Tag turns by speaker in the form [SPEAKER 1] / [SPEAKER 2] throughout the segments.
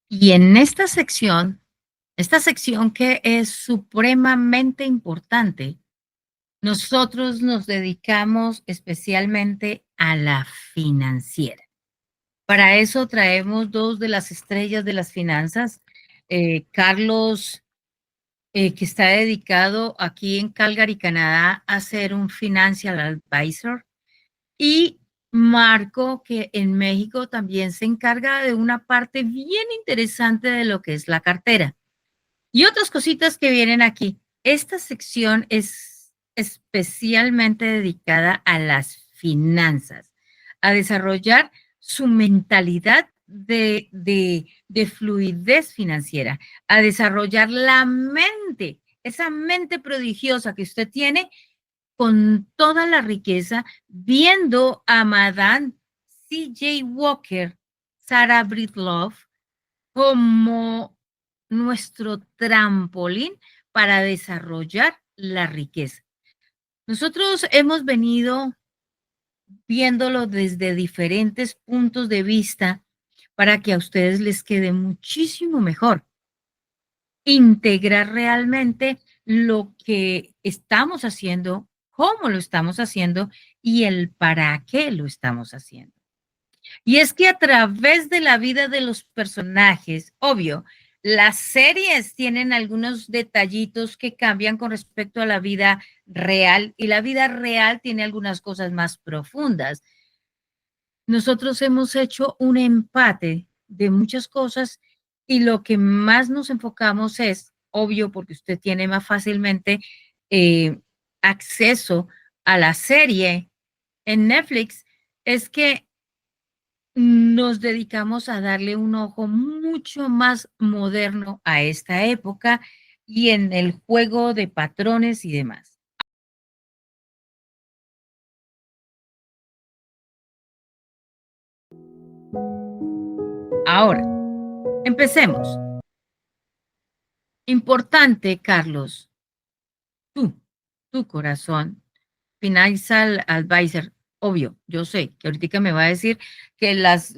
[SPEAKER 1] Y en esta sección que es supremamente importante, nosotros nos dedicamos especialmente a la financiera. Para eso traemos dos de las estrellas de las finanzas, Carlos, que está dedicado aquí en Calgary, Canadá, a ser un financial advisor, y Marco, que en México también se encarga de una parte bien interesante de lo que es la cartera. Y otras cositas que vienen aquí. Esta sección es especialmente dedicada a las finanzas, a desarrollar su mentalidad de fluidez financiera, a desarrollar la mente, esa mente prodigiosa que usted tiene con toda la riqueza, viendo a Madame C.J. Walker, Sarah Breedlove, como nuestro trampolín para desarrollar la riqueza. Nosotros hemos venido viéndolo desde diferentes puntos de vista para que a ustedes les quede muchísimo mejor integrar realmente lo que estamos haciendo, cómo lo estamos haciendo y el para qué lo estamos haciendo. Y es que a través de la vida de los personajes, obvio, las series tienen algunos detallitos que cambian con respecto a la vida real y la vida real tiene algunas cosas más profundas. Nosotros hemos hecho un empate de muchas cosas y lo que más nos enfocamos es, obvio, porque usted tiene más fácilmente eh, acceso a la serie en Netflix, es que nos dedicamos a darle un ojo mucho más moderno a esta época y en el juego de patrones y demás. Ahora, empecemos. Importante, Carlos, tú, tu corazón, Financial Advisor, obvio, yo sé que ahorita me va a decir que las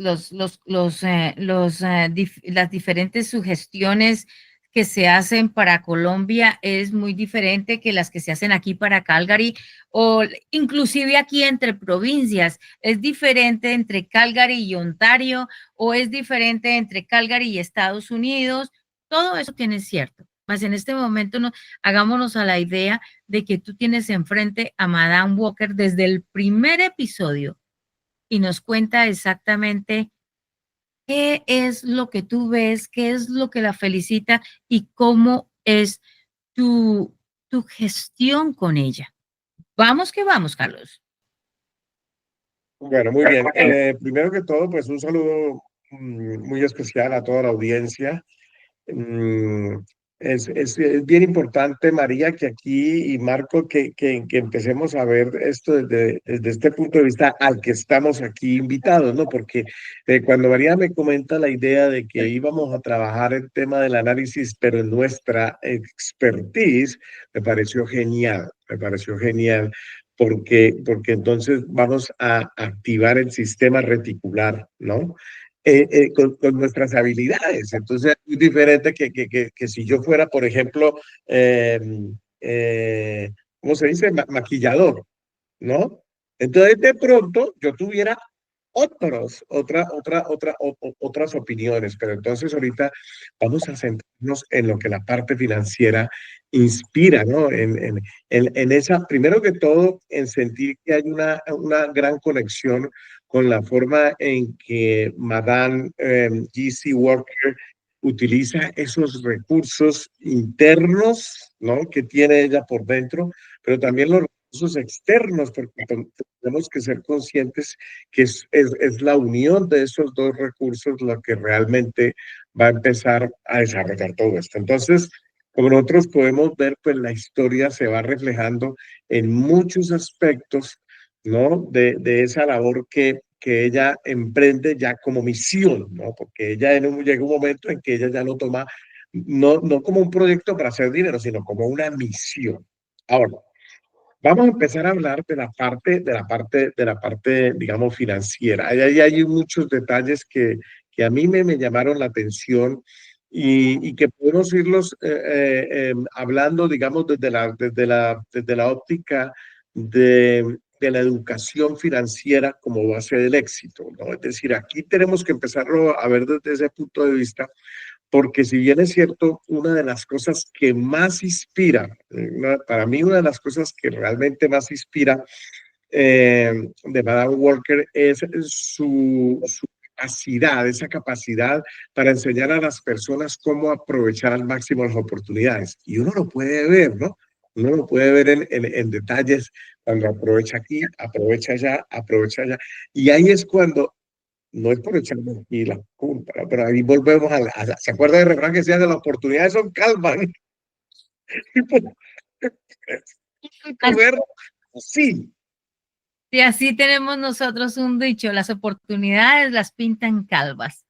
[SPEAKER 1] diferentes sugestiones que se hacen para Colombia es muy diferente que las que se hacen aquí para Calgary o inclusive aquí entre provincias. Es diferente entre Calgary y Ontario o es diferente entre Calgary y Estados Unidos. Todo eso tiene cierto. Mas en este momento no, hagámonos a la idea de que tú tienes enfrente a Madame Walker desde el primer episodio y nos cuenta exactamente qué es lo que tú ves, qué es lo que la felicita y cómo es tu, tu gestión con ella. Vamos que vamos, Carlos.
[SPEAKER 2] Bueno, muy bien. Primero que todo, pues un saludo muy especial a toda la audiencia. Mm, es bien importante, María, que aquí y Marco, que empecemos a ver esto desde este punto de vista al que estamos aquí invitados, ¿no? Porque cuando María me comenta la idea de que íbamos a trabajar el tema del análisis, pero en nuestra expertise, me pareció genial. Porque entonces vamos a activar el sistema reticular, ¿no? Con nuestras habilidades. Entonces, es muy diferente que si yo fuera, por ejemplo, eh, eh, ¿cómo se dice? Maquillador, ¿no? Entonces, de pronto, yo tuviera otras opiniones, pero entonces ahorita vamos a centrarnos en lo que la parte financiera inspira, ¿no? En esa, primero que todo, en sentir que hay una gran conexión con la forma en que Madame G.C. Walker utiliza esos recursos internos, ¿no? Que tiene ella por dentro, pero también los recursos externos, porque tenemos que ser conscientes que es la unión de esos dos recursos lo que realmente va a empezar a desarrollar todo esto. Entonces, como nosotros podemos ver, pues la historia se va reflejando en muchos aspectos, ¿no? De esa labor que ella emprende ya como misión, ¿no? Porque ella llega un momento en que ella ya lo toma no como un proyecto para hacer dinero, sino como una misión. Ahora, vamos a empezar a hablar de la parte, digamos, financiera. Ahí hay muchos detalles que que a mí me llamaron la atención y que podemos irlos hablando, digamos, desde la óptica de la educación financiera como base del éxito, ¿no? Es decir, aquí tenemos que empezarlo a ver desde ese punto de vista, porque si bien es cierto, una de las cosas que más inspira, para mí una de las cosas que realmente más inspira de Madame Walker es su capacidad, esa capacidad para enseñar a las personas cómo aprovechar al máximo las oportunidades. Y uno lo puede ver, ¿no? Uno lo puede ver en detalles, cuando aprovecha aquí, aprovecha allá, aprovecha allá. Y ahí es cuando, no es por echarme aquí la culpa, ¿no? Pero ahí volvemos ¿se acuerda del refrán que decía de las oportunidades son calman? Comer, sí.
[SPEAKER 1] Y así tenemos nosotros un dicho, las oportunidades las pintan calvas.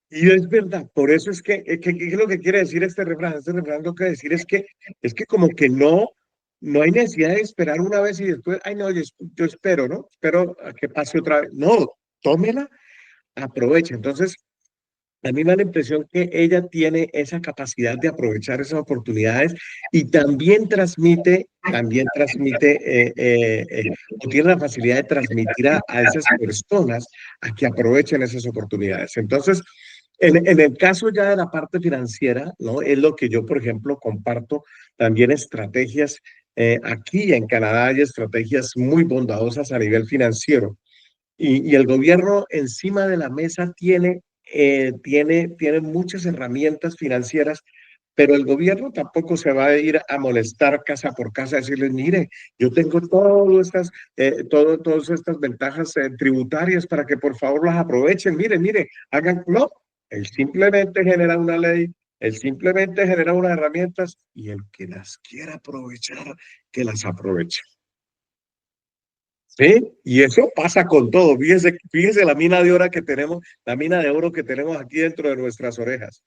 [SPEAKER 2] Y es verdad, por eso es ¿qué es lo que quiere decir este refrán? Este refrán lo que decir es que como que no hay necesidad de esperar una vez y después, ay no, yo espero, ¿no? Espero a que pase otra vez. No, tómela, aprovecha. Entonces, a mí me da la impresión que ella tiene esa capacidad de aprovechar esas oportunidades y o tiene la facilidad de transmitir a esas personas a que aprovechen esas oportunidades. Entonces, en el caso ya de la parte financiera, ¿no? Es lo que yo, por ejemplo, comparto también estrategias. Aquí en Canadá hay estrategias muy bondadosas a nivel financiero y el gobierno encima de la mesa tiene muchas herramientas financieras, pero el gobierno tampoco se va a ir a molestar casa por casa, a decirles, mire, yo tengo todas estas ventajas tributarias para que por favor las aprovechen, mire, hagan, no, él simplemente genera una ley, él simplemente genera unas herramientas y el que las quiera aprovechar, que las aproveche. Sí, y eso pasa con todo. Fíjese la mina de oro que tenemos, la mina de oro que tenemos aquí dentro de nuestras orejas.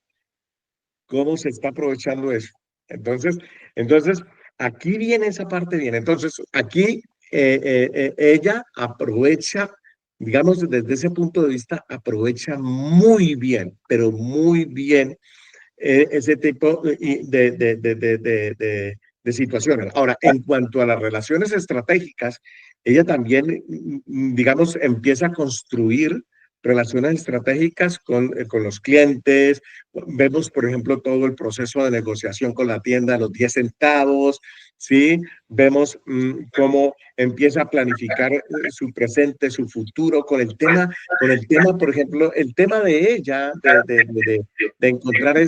[SPEAKER 2] ¿Cómo se está aprovechando eso? Entonces, entonces aquí viene esa parte bien. Entonces, aquí ella aprovecha, digamos, desde ese punto de vista, aprovecha muy bien, pero muy bien ese tipo de situaciones. Ahora, en cuanto a las relaciones estratégicas, ella también, digamos, empieza a construir relaciones estratégicas con los clientes. Vemos, por ejemplo, todo el proceso de negociación con la tienda, los 10 centavos, ¿sí? Vemos cómo empieza a planificar su presente, su futuro con el tema, por ejemplo, el tema de ella, de encontrar a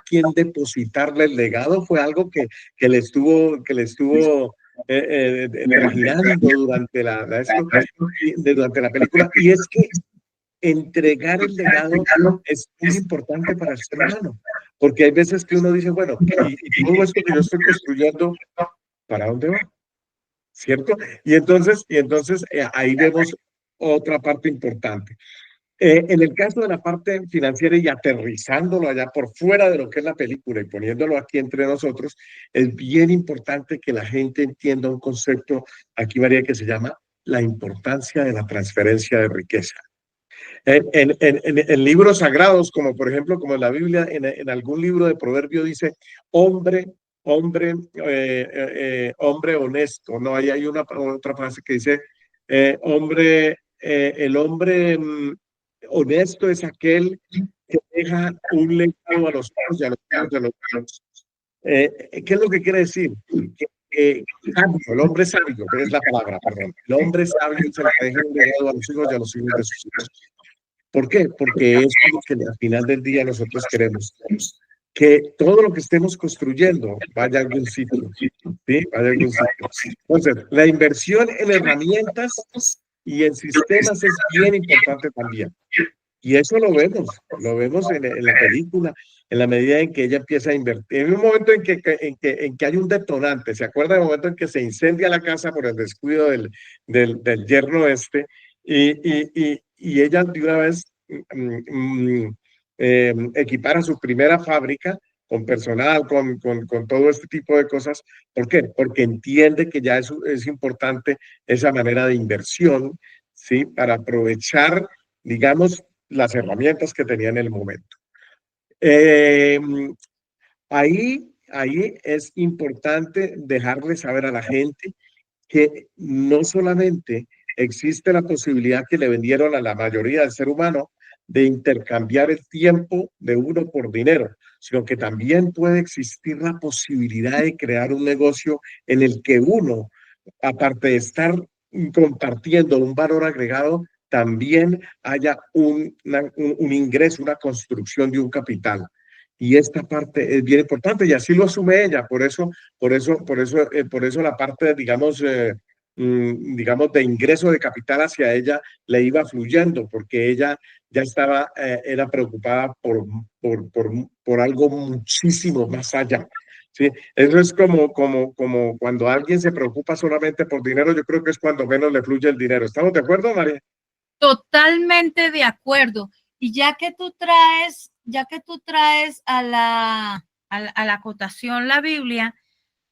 [SPEAKER 2] quién depositarle el legado fue algo que le estuvo trajinando durante la película. Y es que entregar el legado es muy importante para el ser humano, porque hay veces que uno dice, bueno, y todo esto que yo estoy construyendo, ¿para dónde va? ¿Cierto? Y entonces ahí vemos otra parte importante. En el caso de la parte financiera y aterrizándolo allá por fuera de lo que es la película y poniéndolo aquí entre nosotros, es bien importante que la gente entienda un concepto aquí, María, que se llama la importancia de la transferencia de riqueza. En libros sagrados, como por ejemplo, como en la Biblia, en algún libro de Proverbio dice, hombre, hombre honesto, ¿no? Ahí hay otra frase que dice, el hombre honesto es aquel que deja un legado a los hijos y a los hijos de los hijos. ¿Qué es lo que quiere decir? Sabio, el hombre sabio, que es la palabra, perdón. El hombre sabio es el que deja un legado a los hijos y a los hijos de sus hijos. ¿Por qué? Porque es lo que al final del día nosotros queremos. Que todo lo que estemos construyendo vaya a algún sitio. ¿Sí? Vaya a algún sitio. Entonces, la inversión en herramientas y en sistemas es bien importante también. Y eso lo vemos en la película, en la medida en que ella empieza a invertir. En un momento en que hay un detonante, ¿se acuerda del momento en que se incendia la casa por el descuido del yerno este? Y ella de una vez equipara su primera fábrica con personal, con todo este tipo de cosas. ¿Por qué? Porque entiende que ya es importante esa manera de inversión, ¿sí? Para aprovechar, digamos, las herramientas que tenía en el momento. Eh, ahí es importante dejarle saber a la gente que no solamente existe la posibilidad que le vendieron a la mayoría del ser humano de intercambiar el tiempo de uno por dinero, sino que también puede existir la posibilidad de crear un negocio en el que uno, aparte de estar compartiendo un valor agregado, también haya un ingreso, una construcción de un capital. Y esta parte es bien importante y así lo asume ella. Por eso la parte, digamos, de ingreso de capital hacia ella le iba fluyendo, porque ella ya estaba, era preocupada por algo muchísimo más allá. Sí, eso es como cuando alguien se preocupa solamente por dinero, yo creo que es cuando menos le fluye el dinero. ¿Estamos de acuerdo, María?
[SPEAKER 1] Totalmente de acuerdo. Y ya que tú traes a a la acotación la Biblia,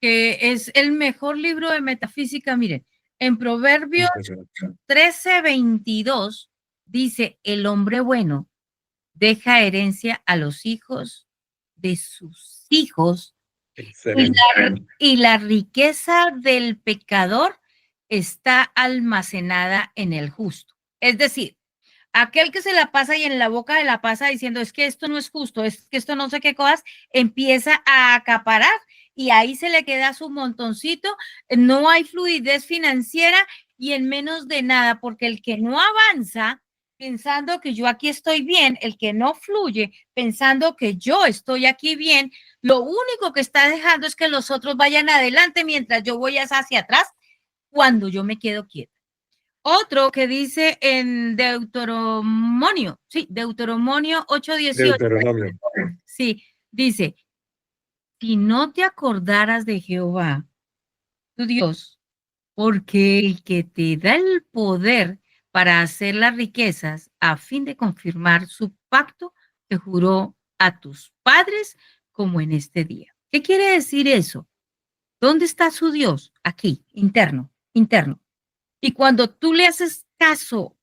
[SPEAKER 1] que es el mejor libro de metafísica, miren, en Proverbios 13:22 dice, el hombre bueno deja herencia a los hijos de sus hijos y la riqueza del pecador está almacenada en el justo. Es decir, aquel que se la pasa y en la boca de la pasa diciendo es que esto no es justo, es que esto no sé qué cosas, empieza a acaparar y ahí se le queda su montoncito, no hay fluidez financiera y en menos de nada, porque el que no avanza pensando que yo aquí estoy bien, el que no fluye pensando que yo estoy aquí bien, lo único que está dejando es que los otros vayan adelante mientras yo voy hacia atrás cuando yo me quedo quieto. Otro que dice en Deuteronomio, sí, Deuteronomio 8:18,
[SPEAKER 2] Deuteronomio.
[SPEAKER 1] sí, dice, si no te acordaras de Jehová, tu Dios, porque el que te da el poder para hacer las riquezas a fin de confirmar su pacto que juró a tus padres como en este día. ¿Qué quiere decir eso? ¿Dónde está su Dios? Aquí, interno, interno. Y cuando tú le haces caso,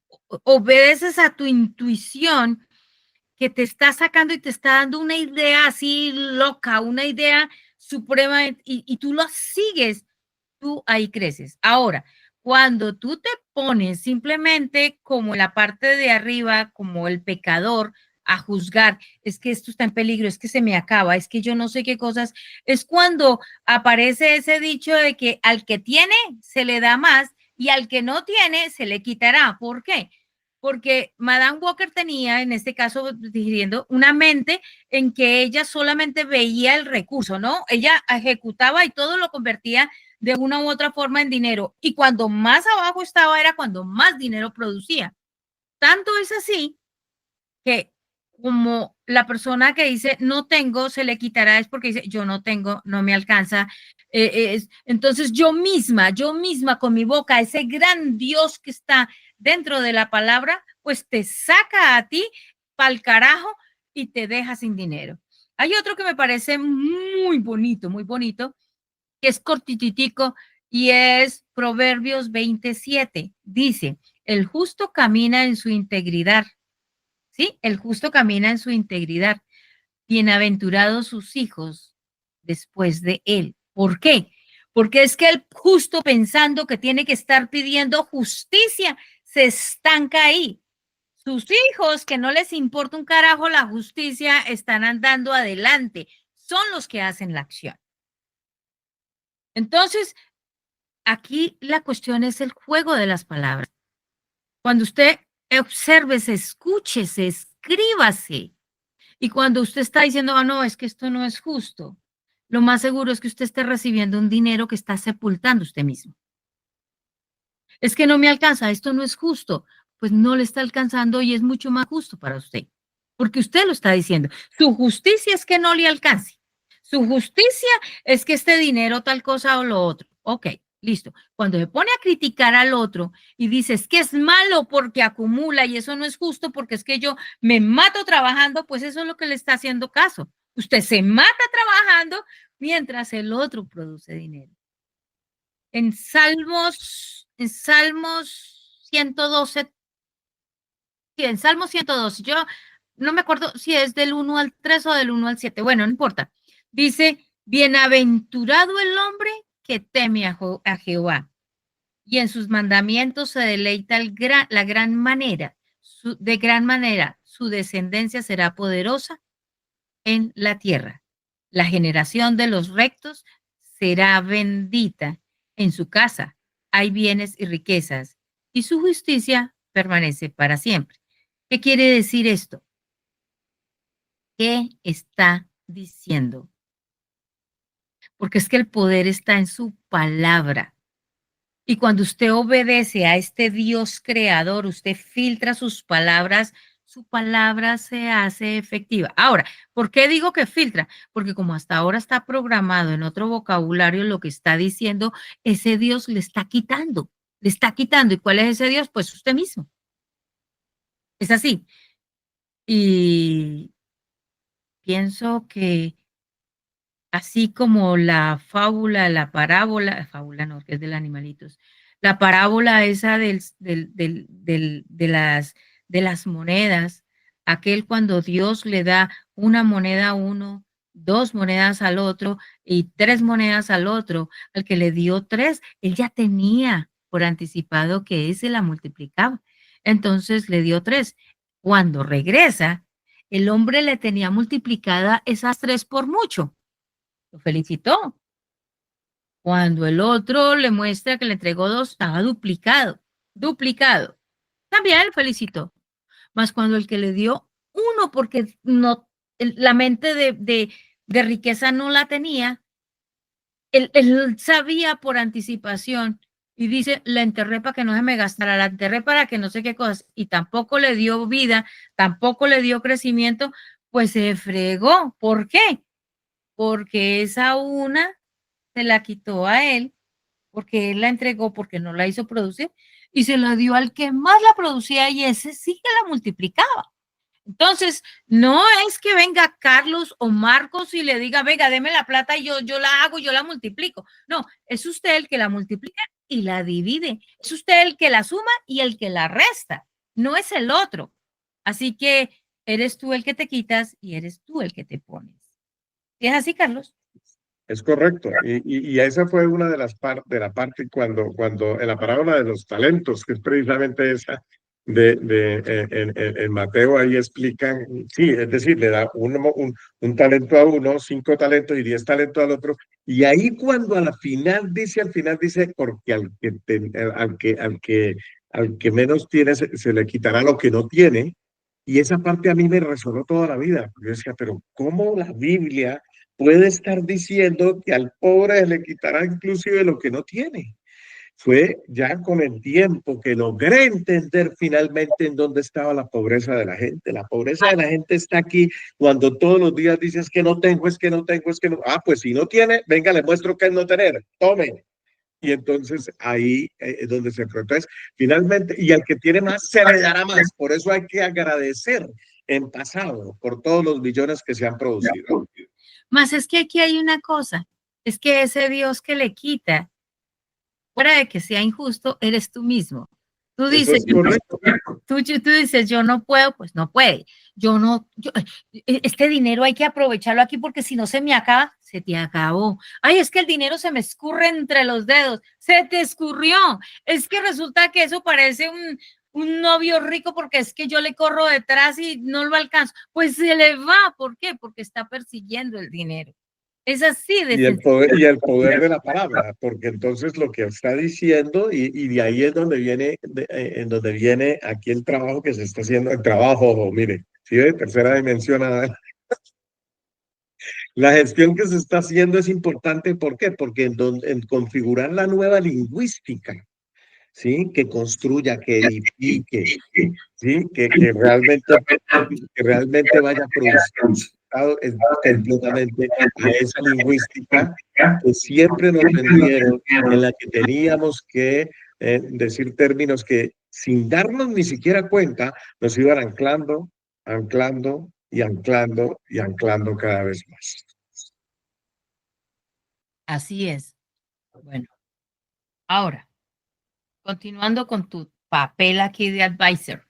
[SPEAKER 1] obedeces a tu intuición que te está sacando y te está dando una idea así loca, una idea suprema y tú lo sigues, tú ahí creces. Ahora, cuando tú te pones simplemente como en la parte de arriba, como el pecador, a juzgar, es que esto está en peligro, es que se me acaba, es que yo no sé qué cosas, es cuando aparece ese dicho de que al que tiene se le da más y al que no tiene se le quitará. ¿Por qué? Porque Madame Walker tenía, en este caso, digiriendo una mente en que ella solamente veía el recurso, ¿no? Ella ejecutaba y todo lo convertía de una u otra forma en dinero. Y cuando más abajo estaba era cuando más dinero producía. Tanto es así que como la persona que dice no tengo, se le quitará es porque dice yo no tengo, no me alcanza. Entonces yo misma con mi boca, ese gran Dios que está dentro de la palabra, pues te saca a ti pa'l carajo y te deja sin dinero. Hay otro que me parece muy bonito, que es cortititico y es Proverbios 27. Dice, el justo camina en su integridad. ¿Sí? El justo camina en su integridad. Bienaventurados sus hijos después de él. ¿Por qué? Porque es que el justo pensando que tiene que estar pidiendo justicia se estanca ahí. Sus hijos, que no les importa un carajo la justicia, están andando adelante. Son los que hacen la acción. Entonces, aquí la cuestión es el juego de las palabras. Cuando usted observe, se escuche, se escríbase. Y cuando usted está diciendo, ah, no, es que esto no es justo, lo más seguro es que usted esté recibiendo un dinero que está sepultando usted mismo. Es que no me alcanza, esto no es justo. Pues no le está alcanzando y es mucho más justo para usted, porque usted lo está diciendo. Su justicia es que no le alcance. Su justicia es que este dinero tal cosa o lo otro. Ok, listo. Cuando se pone a criticar al otro y dice es que es malo porque acumula y eso no es justo porque es que yo me mato trabajando, pues eso es lo que le está haciendo caso. Usted se mata trabajando mientras el otro produce dinero. En Salmos 112 en Salmo 102, yo no me acuerdo si es del 1 al 3 o del 1 al 7, bueno, no importa. Dice, bienaventurado el hombre que teme a Jehová y en sus mandamientos se deleita la gran manera, de gran manera, su descendencia será poderosa en la tierra. La generación de los rectos será bendita. En su casa hay bienes y riquezas, y su justicia permanece para siempre. ¿Qué quiere decir esto? ¿Qué está diciendo? Porque es que el poder está en su palabra. Y cuando usted obedece a este Dios creador, usted filtra sus palabras, su palabra se hace efectiva. Ahora, ¿por qué digo que filtra? Porque como hasta ahora está programado en otro vocabulario, lo que está diciendo, ese Dios le está quitando, le está quitando. ¿Y cuál es ese Dios? Pues usted mismo. Es así. Y pienso que así como la fábula, fábula no, que es del animalitos, la parábola esa de las monedas, aquel cuando Dios le da una moneda a uno, dos monedas al otro y tres monedas al otro, al que le dio tres, él ya tenía por anticipado que ese la multiplicaba. Entonces le dio tres. Cuando regresa, el hombre le tenía multiplicada esas tres por mucho. Lo felicitó. Cuando el otro le muestra que le entregó dos, estaba duplicado, duplicado. También él felicitó. Más cuando el que le dio uno, porque no, la mente de riqueza no la tenía, él sabía por anticipación y dice, la enterré para que no se me gastara, la enterré para que no sé qué cosas, y tampoco le dio vida, tampoco le dio crecimiento, pues se fregó. ¿Por qué? Porque esa una se la quitó a él, porque él la entregó, porque no la hizo producir, y se la dio al que más la producía y ese sí que la multiplicaba. Entonces, no es que venga Carlos o Marcos y le diga, venga, deme la plata y yo la hago, yo la multiplico. No, es usted el que la multiplica y la divide. Es usted el que la suma y el que la resta. No es el otro. Así que eres tú el que te quitas y eres tú el que te pones. ¿Es así, Carlos?
[SPEAKER 2] Es correcto. Y esa fue una de las de la parte cuando en la parábola de los talentos, que es precisamente esa en Mateo, ahí explican, sí, es decir, le da un talento a uno, 5 talentos y 10 talentos al otro. Y ahí cuando al final dice, porque al que menos tiene se le quitará lo que no tiene. Y esa parte a mí me resonó toda la vida. Yo decía, pero ¿cómo la Biblia puede estar diciendo que al pobre le quitará inclusive lo que no tiene? Fue ya con el tiempo que logré entender finalmente en dónde estaba la pobreza de la gente. La pobreza de la gente está aquí cuando todos los días dices que no tengo, es que no tengo, es que no. Ah, pues si no tiene, venga, le muestro que es no tener. Tome. Y entonces ahí es donde se encuentra. Entonces, finalmente, y al que tiene más, se le dará más. Por eso hay que agradecer en pasado por todos los millones que se han producido.
[SPEAKER 1] Más es que aquí hay una cosa, es que ese Dios que le quita, fuera de que sea injusto, eres tú mismo. Tú
[SPEAKER 2] Eso
[SPEAKER 1] dices,
[SPEAKER 2] es correcto.
[SPEAKER 1] tú dices, yo no puedo, pues no puede. Yo no, este dinero hay que aprovecharlo aquí porque si no se me acaba, se te acabó. Ay, es que el dinero se me escurre entre los dedos, se te escurrió. Es que resulta que eso parece un novio rico porque es que yo le corro detrás y no lo alcanzo. Pues se le va, ¿por qué? Porque está persiguiendo el dinero. Es así de sencillo.
[SPEAKER 2] Y el poder de la palabra, porque entonces lo que está diciendo, y de ahí es donde viene, en donde viene aquí el trabajo que se está haciendo, el trabajo, mire, si de tercera dimensión, la gestión que se está haciendo es importante, ¿por qué? Porque en configurar la nueva lingüística, ¿sí? Que construya, que edifique, ¿sí? Que realmente vaya a producir es completamente a esa lingüística que siempre nos vendieron, en la que teníamos que decir términos que sin darnos ni siquiera cuenta nos iban anclando, anclando y anclando y anclando cada vez más.
[SPEAKER 1] Así es. Bueno, ahora, continuando con tu papel aquí de advisor,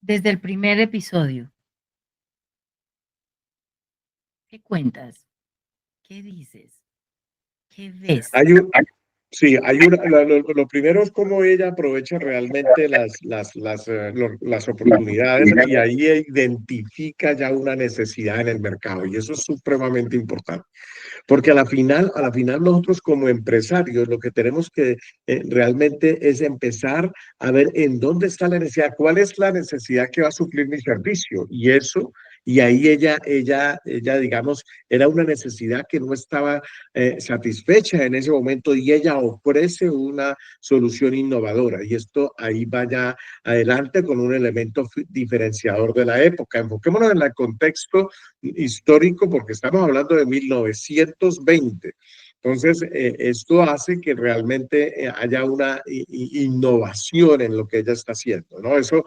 [SPEAKER 1] desde el primer episodio. ¿Qué cuentas? ¿Qué dices? ¿Qué ves?
[SPEAKER 2] Hay un, sí, hay una, lo primero es cómo ella aprovecha realmente las oportunidades y ahí identifica ya una necesidad en el mercado y eso es supremamente importante. Porque a la final nosotros como empresarios lo que tenemos que realmente es empezar a ver en dónde está la necesidad, cuál es la necesidad que va a suplir mi servicio. Y eso, y ahí ella, digamos, era una necesidad que no estaba satisfecha en ese momento y ella ofrece una solución innovadora. Y esto ahí vaya adelante con un elemento diferenciador de la época. Enfoquémonos en el contexto histórico porque estamos hablando de 1920. Entonces, esto hace que realmente haya una innovación en lo que ella está haciendo, ¿no? Eso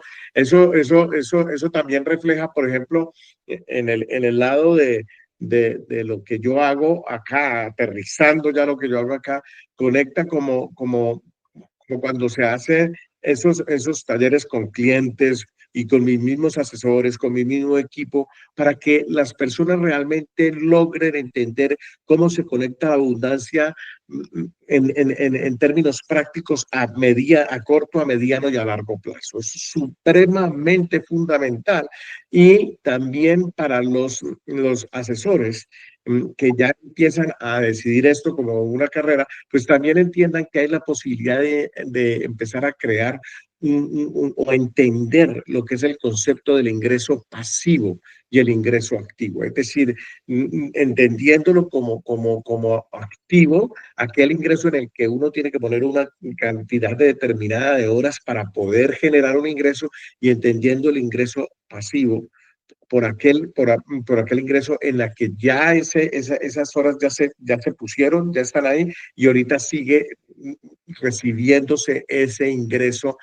[SPEAKER 2] también refleja, por ejemplo, en el lado de lo que yo hago acá, aterrizando ya lo que yo hago acá, conecta como cuando se hace esos talleres con clientes y con mis mismos asesores, con mi mismo equipo, para que las personas realmente logren entender cómo se conecta la abundancia en términos prácticos a corto, a mediano y a largo plazo. Es supremamente fundamental. Y también para los asesores que ya empiezan a decidir esto como una carrera, pues también entiendan que hay la posibilidad de empezar a crear o entender lo que es el concepto del ingreso pasivo y el ingreso activo. Es decir, entendiéndolo como activo, aquel ingreso en el que uno tiene que poner una cantidad determinada de horas para poder generar un ingreso y entendiendo el ingreso pasivo por aquel ingreso en la que ya esas horas ya se pusieron, ya están ahí y ahorita sigue recibiéndose ese ingreso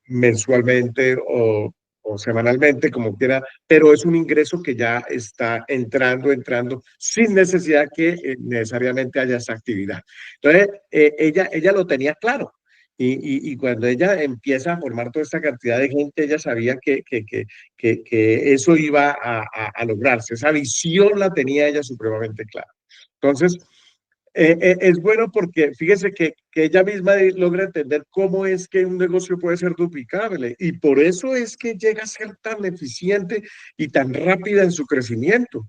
[SPEAKER 2] mensualmente o semanalmente, como quiera, pero es un ingreso que ya está entrando, sin necesidad que necesariamente haya esa actividad. Entonces, ella lo tenía claro. Y cuando ella empieza a formar toda esta cantidad de gente, ella sabía que eso iba a lograrse. Esa visión la tenía ella supremamente clara. Entonces, es bueno porque fíjese que ella misma logra entender cómo es que un negocio puede ser duplicable y por eso es que llega a ser tan eficiente y tan rápida en su crecimiento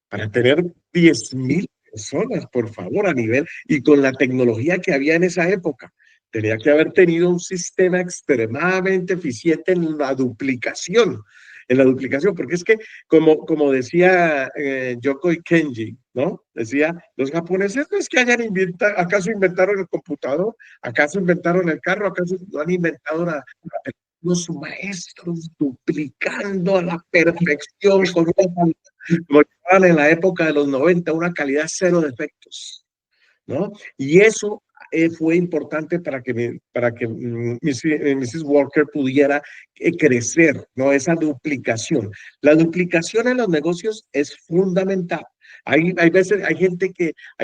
[SPEAKER 2] para tener 10.000 personas, por favor, a nivel y con la tecnología que había en esa época. Tenía que haber tenido un sistema extremadamente eficiente en la duplicación, porque es que, como decía Yokoi Kenji, ¿no? Decía, los japoneses no es que hayan inventado, ¿acaso inventaron el computador? ¿Acaso inventaron el carro? ¿Acaso no han inventado nada? Los maestros duplicando a la perfección con una como en la época de los 90, una calidad cero de efectos, ¿no? Y eso fue importante para que Mrs. Walker pudiera crecer, ¿no? Esa duplicación. La duplicación en los negocios es fundamental. Hay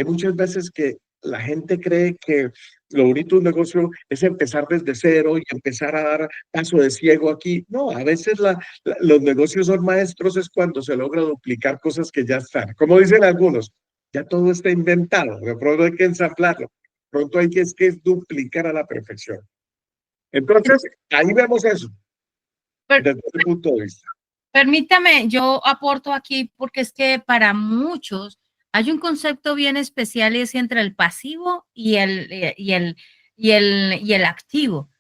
[SPEAKER 2] muchas veces que la gente cree que lo bonito de un negocio es empezar desde cero y empezar a dar paso de ciego aquí. No, a veces los negocios son maestros es cuando se logra duplicar cosas que ya están. Como dicen algunos, ya todo está inventado, de pronto hay que ensamblarlo, de pronto hay que duplicar a la perfección. Entonces, ahí vemos eso,
[SPEAKER 1] Per-
[SPEAKER 2] desde ese punto de vista.
[SPEAKER 1] Permítame, yo aporto aquí porque es que para muchos hay un concepto bien especial y es entre el pasivo y el activo.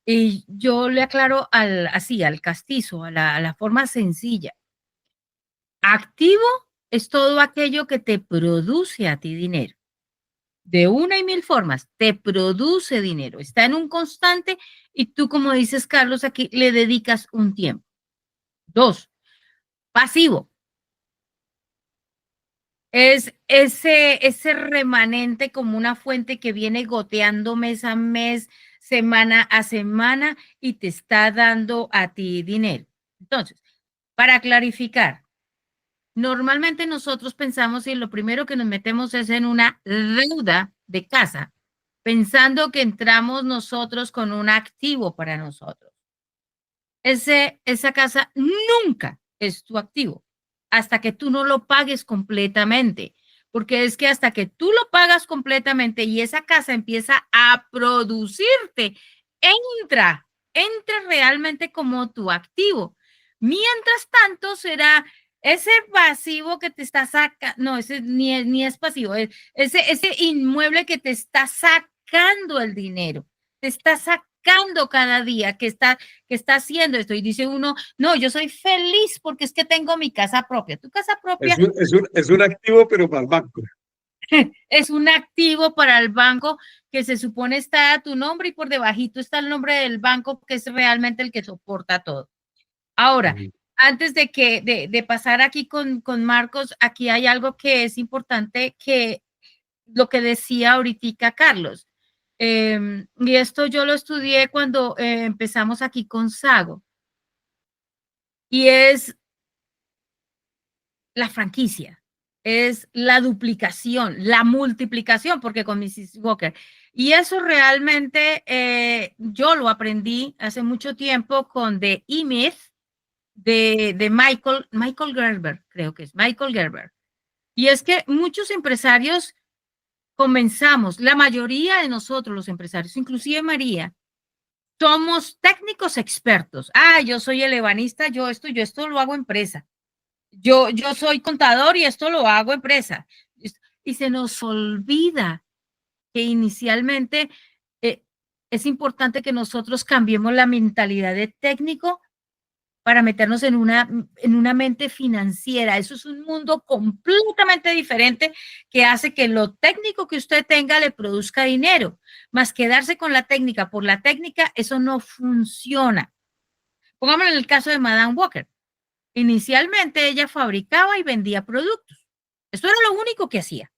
[SPEAKER 1] Y yo le aclaro al castizo, a la forma sencilla. Activo es todo aquello que te produce a ti dinero. De una y mil formas, te produce dinero. Está en un constante y tú, como dices, Carlos, aquí le dedicas un tiempo. Dos, pasivo. Es ese remanente como una fuente que viene goteando mes a mes, semana a semana y te está dando a ti dinero. Entonces, para clarificar, normalmente nosotros pensamos y lo primero que nos metemos es en una deuda de casa, pensando que entramos nosotros con un activo para nosotros. esa casa nunca es tu activo hasta que tú no lo pagues completamente. Porque es que hasta que tú lo pagas completamente y esa casa empieza a producirte, entra realmente como tu activo. Mientras tanto, será ese pasivo que te está sacando, no, ese ni es pasivo, ese inmueble que te está sacando el dinero, te está sacando cada día que está haciendo esto. Y dice uno, no, yo soy feliz porque es que tengo mi casa propia. Tu casa propia
[SPEAKER 2] Es un activo, pero para el banco.
[SPEAKER 1] es un activo para el banco que se supone está a tu nombre y por debajito está el nombre del banco que es realmente el que soporta todo. Ahora, antes de pasar aquí con Marcos, aquí hay algo que es importante que lo que decía ahorita Carlos. Y esto yo lo estudié cuando empezamos aquí con Sago. Y es la franquicia, es la duplicación, la multiplicación, porque con Mrs. Walker. Y eso realmente yo lo aprendí hace mucho tiempo con The E-Myth de Michael Gerber, creo que es Michael Gerber. Y es que muchos empresarios comenzamos, la mayoría de nosotros los empresarios, inclusive María, somos técnicos expertos. Ah, yo soy el ebanista, yo esto lo hago empresa. Yo soy contador y esto lo hago empresa. Y se nos olvida que inicialmente eh, es importante que nosotros cambiemos la mentalidad de técnico para meternos en una mente financiera. Eso es un mundo completamente diferente que hace que lo técnico que usted tenga le produzca dinero, más quedarse con la técnica por la técnica, eso no funciona. Pongámoslo en el caso de Madame Walker. Inicialmente ella fabricaba y vendía productos. Eso era lo único que hacía.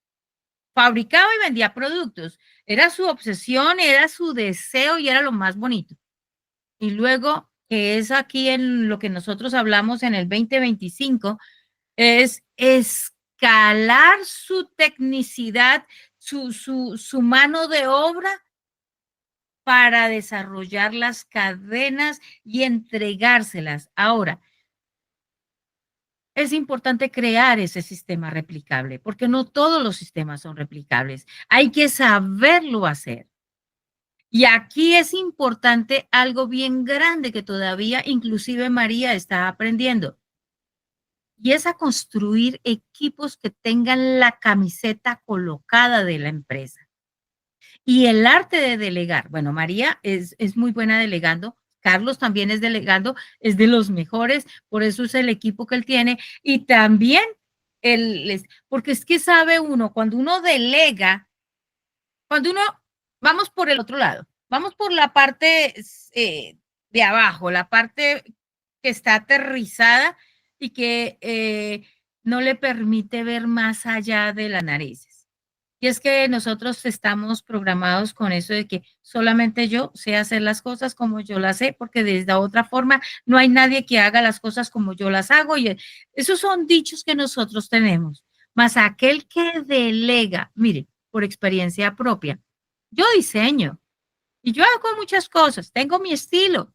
[SPEAKER 1] Fabricaba y vendía productos. Era su obsesión, era su deseo y era lo más bonito. Y luego, que es aquí en lo que nosotros hablamos en el 2025, es escalar su tecnicidad, su mano de obra para desarrollar las cadenas y entregárselas. Ahora, es importante crear ese sistema replicable, porque no todos los sistemas son replicables. Hay que saberlo hacer. Y aquí es importante algo bien grande que todavía inclusive María está aprendiendo. Y es a construir equipos que tengan la camiseta colocada de la empresa. Y el arte de delegar. Bueno, María es muy buena delegando. Carlos también es delegando, es de los mejores, por eso es el equipo que él tiene. Y también, porque es que sabe uno, cuando uno delega, cuando uno, vamos por el otro lado, vamos por la parte de abajo, la parte que está aterrizada y que no le permite ver más allá de las narices. Y es que nosotros estamos programados con eso de que solamente yo sé hacer las cosas como yo las sé, porque desde otra forma no hay nadie que haga las cosas como yo las hago. Y esos son dichos que nosotros tenemos. Más aquel que delega, mire, por experiencia propia, yo diseño y yo hago muchas cosas, tengo mi estilo,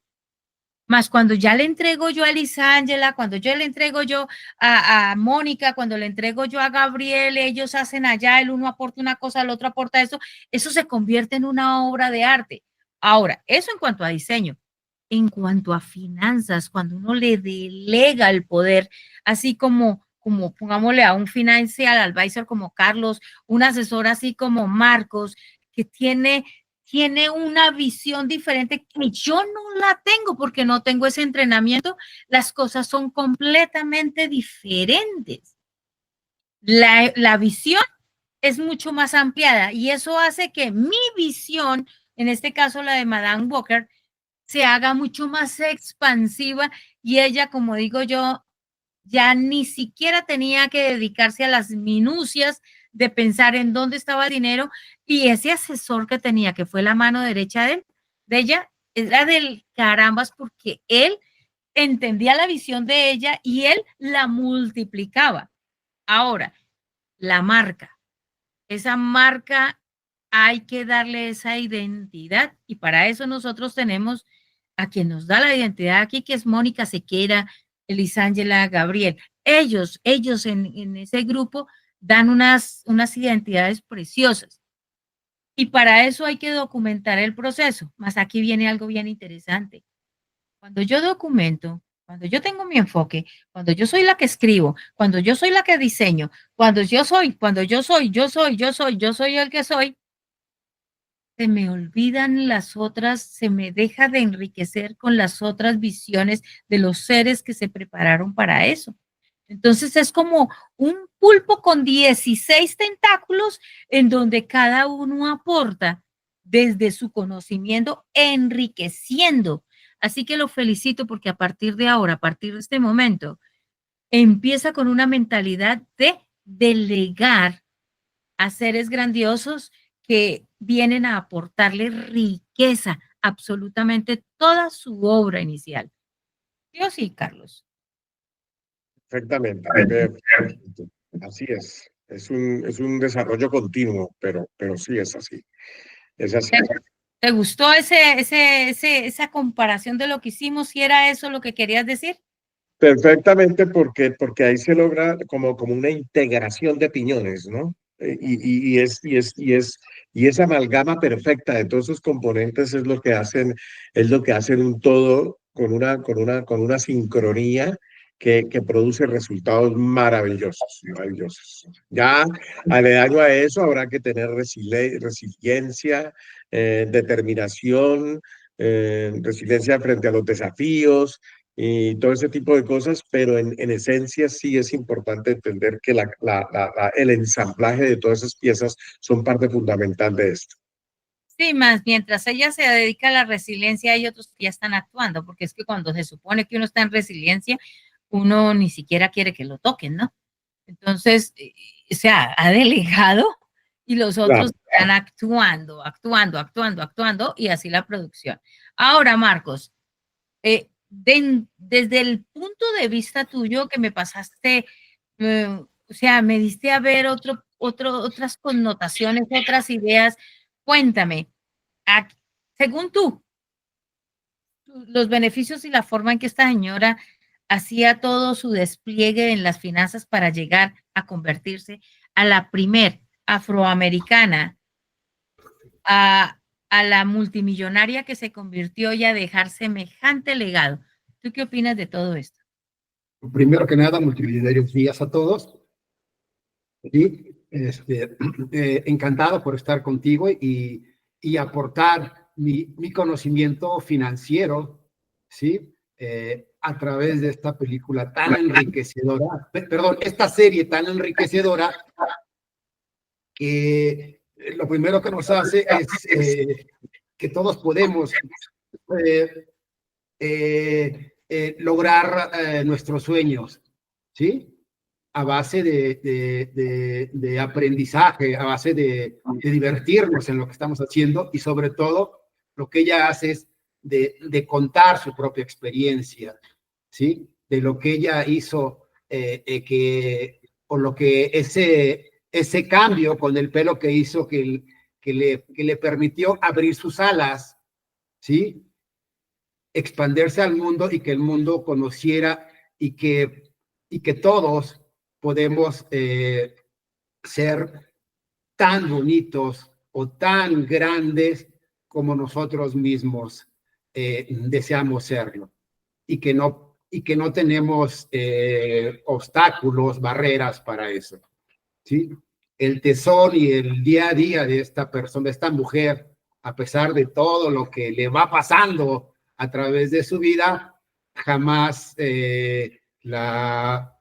[SPEAKER 1] más cuando ya le entrego yo a Lisángela, cuando yo le entrego yo a Mónica, cuando le entrego yo a Gabriel, ellos hacen allá, el uno aporta una cosa, el otro aporta eso se convierte en una obra de arte. Ahora, eso en cuanto a diseño. En cuanto a finanzas, cuando uno le delega el poder, así como pongámosle a un financial advisor como Carlos, un asesor así como Marcos, que tiene una visión diferente que yo no la tengo porque no tengo ese entrenamiento, las cosas son completamente diferentes. La visión es mucho más ampliada y eso hace que mi visión, en este caso la de Madame Walker, se haga mucho más expansiva y ella, como digo yo, ya ni siquiera tenía que dedicarse a las minucias de pensar en dónde estaba el dinero y ese asesor que tenía, que fue la mano derecha de ella, era del carambas porque él entendía la visión de ella y él la multiplicaba. Ahora, la marca, esa marca hay que darle esa identidad y para eso nosotros tenemos a quien nos da la identidad aquí, que es Mónica Sequera, Elisángela, Gabriel. Ellos en ese grupo dan unas identidades preciosas. Y para eso hay que documentar el proceso. Más aquí viene algo bien interesante. Cuando yo documento, cuando yo tengo mi enfoque, cuando yo soy la que escribo, cuando yo soy la que diseño, yo soy el que soy, se me olvidan las otras, se me deja de enriquecer con las otras visiones de los seres que se prepararon para eso. Entonces es como un pulpo con 16 tentáculos en donde cada uno aporta desde su conocimiento, enriqueciendo. Así que lo felicito porque a partir de ahora, a partir de este momento, empieza con una mentalidad de delegar a seres grandiosos que vienen a aportarle riqueza absolutamente toda su obra inicial. ¿Sí o sí, Carlos?
[SPEAKER 2] Perfectamente. Así es. Es un desarrollo continuo, pero sí es así. Es así.
[SPEAKER 1] ¿Te gustó esa comparación de lo que hicimos? ¿Si era eso lo que querías decir?
[SPEAKER 2] Perfectamente, porque ahí se logra como una integración de piñones, ¿no? Y esa amalgama perfecta de todos esos componentes es lo que hacen un todo con una sincronía que produce resultados maravillosos, maravillosos. Ya aledaño a eso habrá que tener resiliencia, determinación, resiliencia frente a los desafíos y todo ese tipo de cosas, pero en esencia sí es importante entender que el ensamblaje de todas esas piezas son parte fundamental de esto.
[SPEAKER 1] Sí, más mientras ella se dedica a la resiliencia, hay otros que ya están actuando, porque es que cuando se supone que uno está en resiliencia, uno ni siquiera quiere que lo toquen, ¿no? Entonces, o sea, ha delegado y los
[SPEAKER 2] Claro.
[SPEAKER 1] otros están actuando, y así la producción. Ahora, Marcos, desde el punto de vista tuyo que me pasaste, o sea, me diste a ver otras connotaciones, otras ideas, cuéntame, a- según tú, los beneficios y la forma en que esta señora hacía todo su despliegue en las finanzas para llegar a convertirse a la primer afroamericana, a, a la multimillonaria que se convirtió y a dejar semejante legado. ¿Tú qué opinas de todo esto?
[SPEAKER 3] Primero que nada, multimillonarios días a todos. ¿Sí? Encantado por estar contigo y aportar mi conocimiento financiero, ¿sí? A través de esta película tan enriquecedora, perdón, esta serie tan enriquecedora que lo primero que nos hace es que todos podemos eh, lograr nuestros sueños, ¿sí? A base de aprendizaje, a base de divertirnos en lo que estamos haciendo y sobre todo lo que ella hace es de contar su propia experiencia, ¿sí? De lo que ella hizo, o lo que ese cambio con el pelo que hizo que le permitió abrir sus alas, ¿sí? Expandirse al mundo y que el mundo conociera y que todos podemos ser tan bonitos o tan grandes como nosotros mismos deseamos serlo y que no tenemos obstáculos, barreras para eso, ¿sí? El tesón y el día a día de esta persona, de esta mujer, a pesar de todo lo que le va pasando a través de su vida, jamás la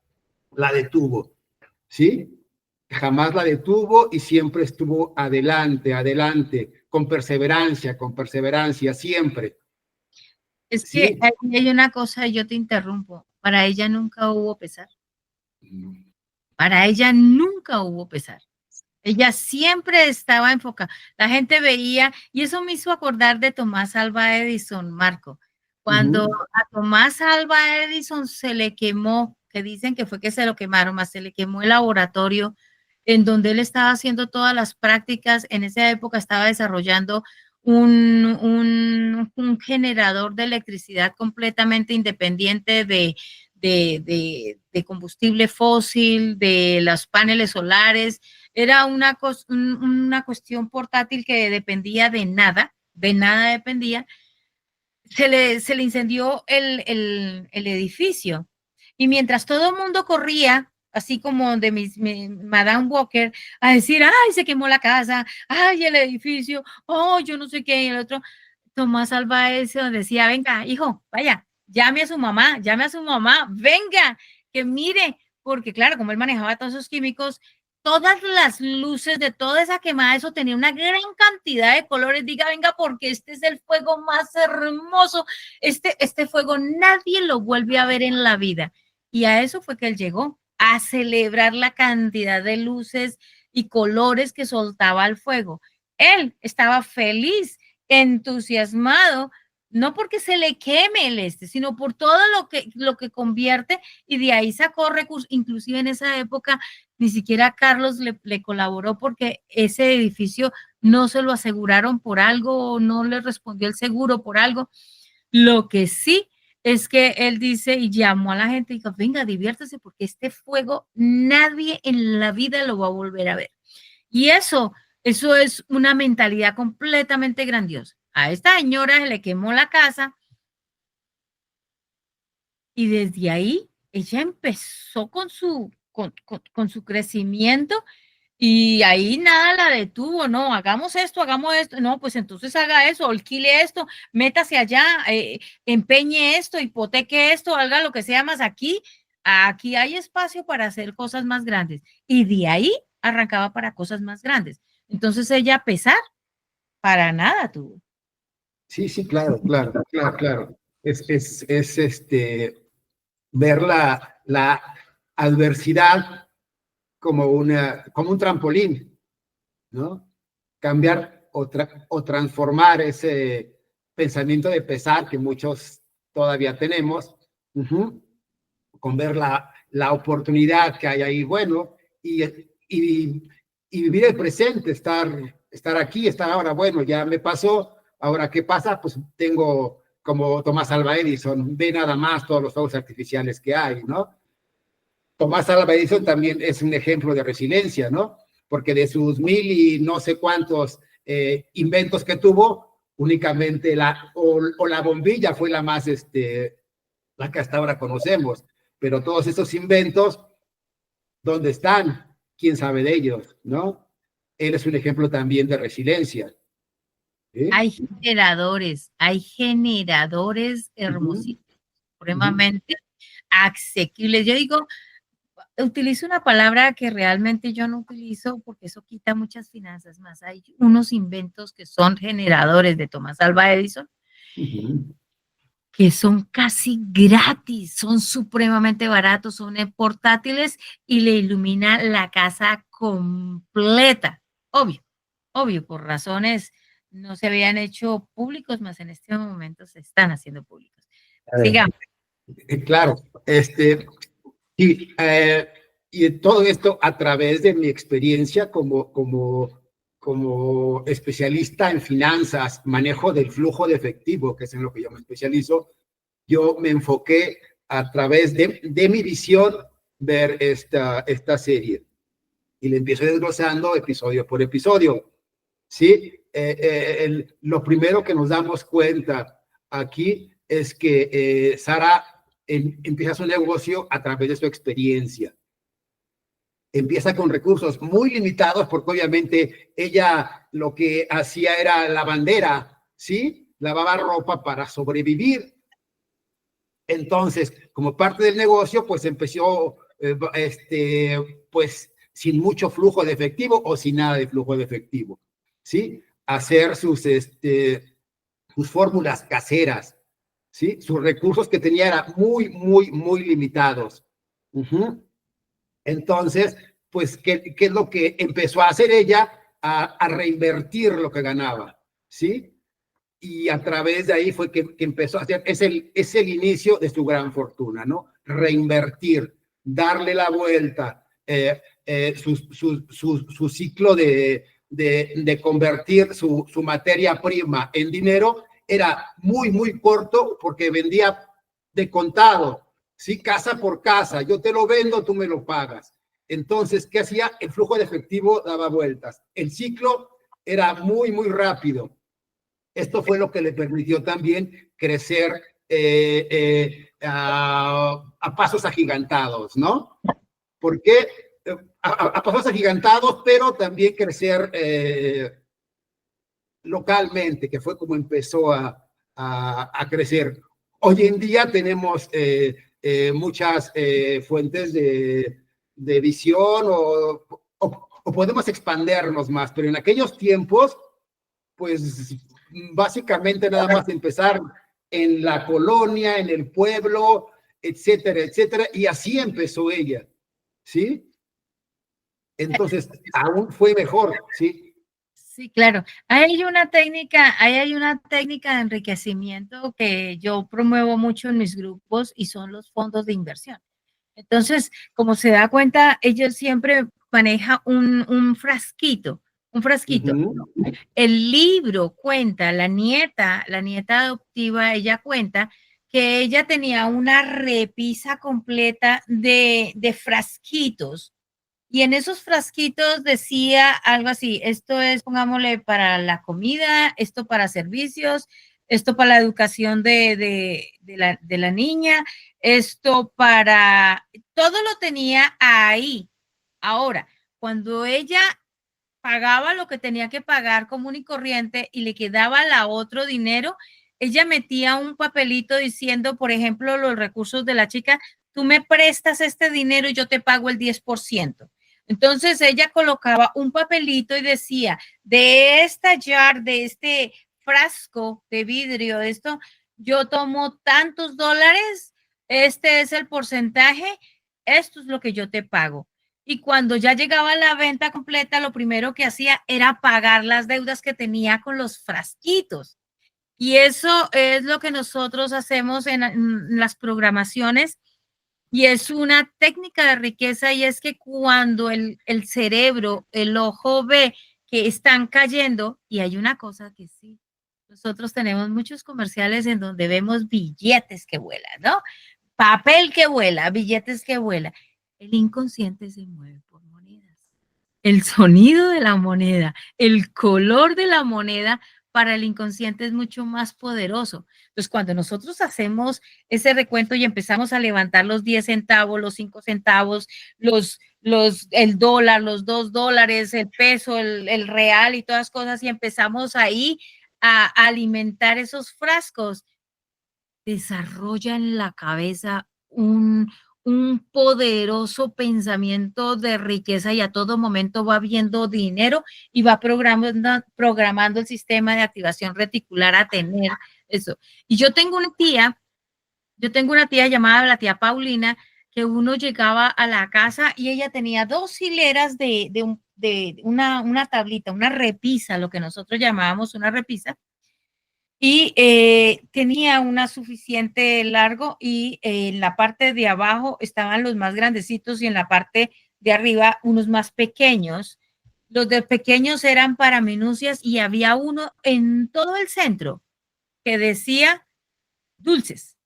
[SPEAKER 3] detuvo, ¿sí? Jamás la detuvo y siempre estuvo adelante, adelante, con perseverancia, siempre,
[SPEAKER 1] Es que
[SPEAKER 3] ¿sí?
[SPEAKER 1] hay una cosa, yo te interrumpo, para ella nunca hubo pesar, para ella nunca hubo pesar. Ella siempre estaba enfocada. La gente veía, y eso me hizo acordar de Tomás Alva Edison, Marco. Cuando a Tomás Alva Edison se le quemó, que dicen que fue que se lo quemaron, más se le quemó el laboratorio en donde él estaba haciendo todas las prácticas. En esa época estaba desarrollando un generador de electricidad completamente independiente de combustible fósil, de los paneles solares. Era una cuestión portátil que dependía de nada dependía. Se le incendió el edificio. Y mientras todo el mundo corría, así como de Madame Walker, a decir, ay, se quemó la casa, ay, el edificio, oh, yo no sé qué, y el otro, Tomás Alva Edison decía, venga, hijo, vaya, llame a su mamá, venga, que mire, porque claro, como él manejaba todos esos químicos, todas las luces de toda esa quemada, eso tenía una gran cantidad de colores. Diga, venga, porque este es el fuego más hermoso. Este fuego nadie lo vuelve a ver en la vida. Y a eso fue que él llegó, a celebrar la cantidad de luces y colores que soltaba el fuego. Él estaba feliz, entusiasmado, no porque se le queme sino por todo lo que convierte, y de ahí sacó recursos. Inclusive en esa época ni siquiera Carlos le colaboró porque ese edificio no se lo aseguraron por algo, no le respondió el seguro por algo. Lo que sí es que él dice y llamó a la gente y dijo, venga, diviértase porque este fuego nadie en la vida lo va a volver a ver. Y eso es una mentalidad completamente grandiosa. A esta señora se le quemó la casa y desde ahí ella empezó con su crecimiento, y ahí nada la detuvo. No, hagamos esto, no, pues entonces haga eso, alquile esto, métase allá, empeñe esto, hipoteque esto, haga lo que sea más. Aquí hay espacio para hacer cosas más grandes, y de ahí arrancaba para cosas más grandes. Entonces ella, a pesar, para nada tuvo.
[SPEAKER 3] Sí, claro. Es ver la adversidad como un trampolín, ¿no? Cambiar o transformar ese pensamiento de pesar que muchos todavía tenemos, con ver la oportunidad que hay ahí, bueno, y vivir el presente, estar aquí, estar ahora, bueno, ya me pasó, ahora ¿qué pasa? Pues tengo, como Tomás Alva Edison, ve nada más todos los fuegos artificiales que hay, ¿no? Tomás Alva Edison también es un ejemplo de resiliencia, ¿no? Porque de sus 1000 y no sé cuántos inventos que tuvo, únicamente la bombilla fue la más, la que hasta ahora conocemos. Pero todos esos inventos, ¿dónde están? ¿Quién sabe de ellos, no? Él es un ejemplo también de resiliencia.
[SPEAKER 1] ¿Sí? Hay generadores hermosísimos, supremamente asequibles. Yo digo, utilizo una palabra que realmente yo no utilizo porque eso quita muchas finanzas más. Hay unos inventos que son generadores de Tomás Alva Edison, que son casi gratis, son supremamente baratos, son portátiles y le ilumina la casa completa. Obvio, por razones no se habían hecho públicos, más en este momento se están haciendo públicos. Sigamos.
[SPEAKER 3] Claro, y todo esto a través de mi experiencia como especialista en finanzas, manejo del flujo de efectivo, que es en lo que yo me especializo. Yo me enfoqué a través de mi visión ver esta serie y le empiezo desglosando episodio por episodio. ¿Sí? Lo primero que nos damos cuenta aquí es que Sara empieza su negocio a través de su experiencia. Empieza con recursos muy limitados porque obviamente ella lo que hacía era lavandera, ¿sí? Lavaba ropa para sobrevivir. Entonces, como parte del negocio, pues empezó, pues sin mucho flujo de efectivo o sin nada de flujo de efectivo, ¿sí? Hacer sus fórmulas caseras, ¿sí? Sus recursos que tenía eran muy limitados. Entonces, pues, ¿qué es lo que empezó a hacer ella? A reinvertir lo que ganaba, ¿sí? Y a través de ahí fue que empezó a hacer, es el inicio de su gran fortuna, ¿no? Reinvertir, darle la vuelta, su ciclo de de convertir su materia prima en dinero era muy, muy corto porque vendía de contado, ¿sí? Casa por casa, yo te lo vendo, tú me lo pagas. Entonces, ¿qué hacía? El flujo de efectivo daba vueltas. El ciclo era muy, muy rápido. Esto fue lo que le permitió también crecer a pasos agigantados, ¿no? Porque a pasos agigantados, pero también crecer localmente, que fue como empezó a crecer. Hoy en día tenemos muchas fuentes de visión o podemos expandernos más, pero en aquellos tiempos, pues básicamente nada más empezar en la colonia, en el pueblo, etcétera, etcétera, y así empezó ella, ¿sí? Entonces, aún fue mejor, ¿sí?
[SPEAKER 1] Sí, claro. Ahí hay una técnica de enriquecimiento que yo promuevo mucho en mis grupos y son los fondos de inversión. Entonces, como se da cuenta, ellos siempre manejan un frasquito, un frasquito.
[SPEAKER 3] Uh-huh.
[SPEAKER 1] El libro cuenta, la nieta adoptiva, ella cuenta que ella tenía una repisa completa de frasquitos. Y en esos frasquitos decía algo así, esto es, pongámosle, para la comida, esto para servicios, esto para la educación de la niña, esto para, todo lo tenía ahí. Ahora, cuando ella pagaba lo que tenía que pagar común y corriente y le quedaba la otro dinero, ella metía un papelito diciendo, por ejemplo, los recursos de la chica, tú me prestas este dinero y yo te pago el 10%. Entonces ella colocaba un papelito y decía, de esta jar, de este frasco de vidrio, esto, yo tomo tantos dólares, este es el porcentaje, esto es lo que yo te pago. Y cuando ya llegaba la venta completa, lo primero que hacía era pagar las deudas que tenía con los frasquitos. Y eso es lo que nosotros hacemos en las programaciones. Y es una técnica de riqueza y es que cuando el cerebro, el ojo ve que están cayendo, y hay una cosa que sí, nosotros tenemos muchos comerciales en donde vemos billetes que vuelan, ¿no? Papel que vuela, billetes que vuelan. El inconsciente se mueve por monedas. El sonido de la moneda, el color de la moneda para el inconsciente es mucho más poderoso. Entonces, cuando nosotros hacemos ese recuento y empezamos a levantar los 10 centavos, los 5 centavos, el dólar, los $2, el peso, el real y todas las cosas, y empezamos ahí a alimentar esos frascos, desarrolla en la cabeza un poderoso pensamiento de riqueza y a todo momento va viendo dinero y va programando el sistema de activación reticular a tener eso. Y yo tengo una tía llamada la tía Paulina, que uno llegaba a la casa y ella tenía 2 hileras de una tablita, una repisa, lo que nosotros llamábamos una repisa, y tenía una suficiente largo y en la parte de abajo estaban los más grandecitos y en la parte de arriba unos más pequeños. Los de pequeños eran para minucias y había uno en todo el centro que decía dulces.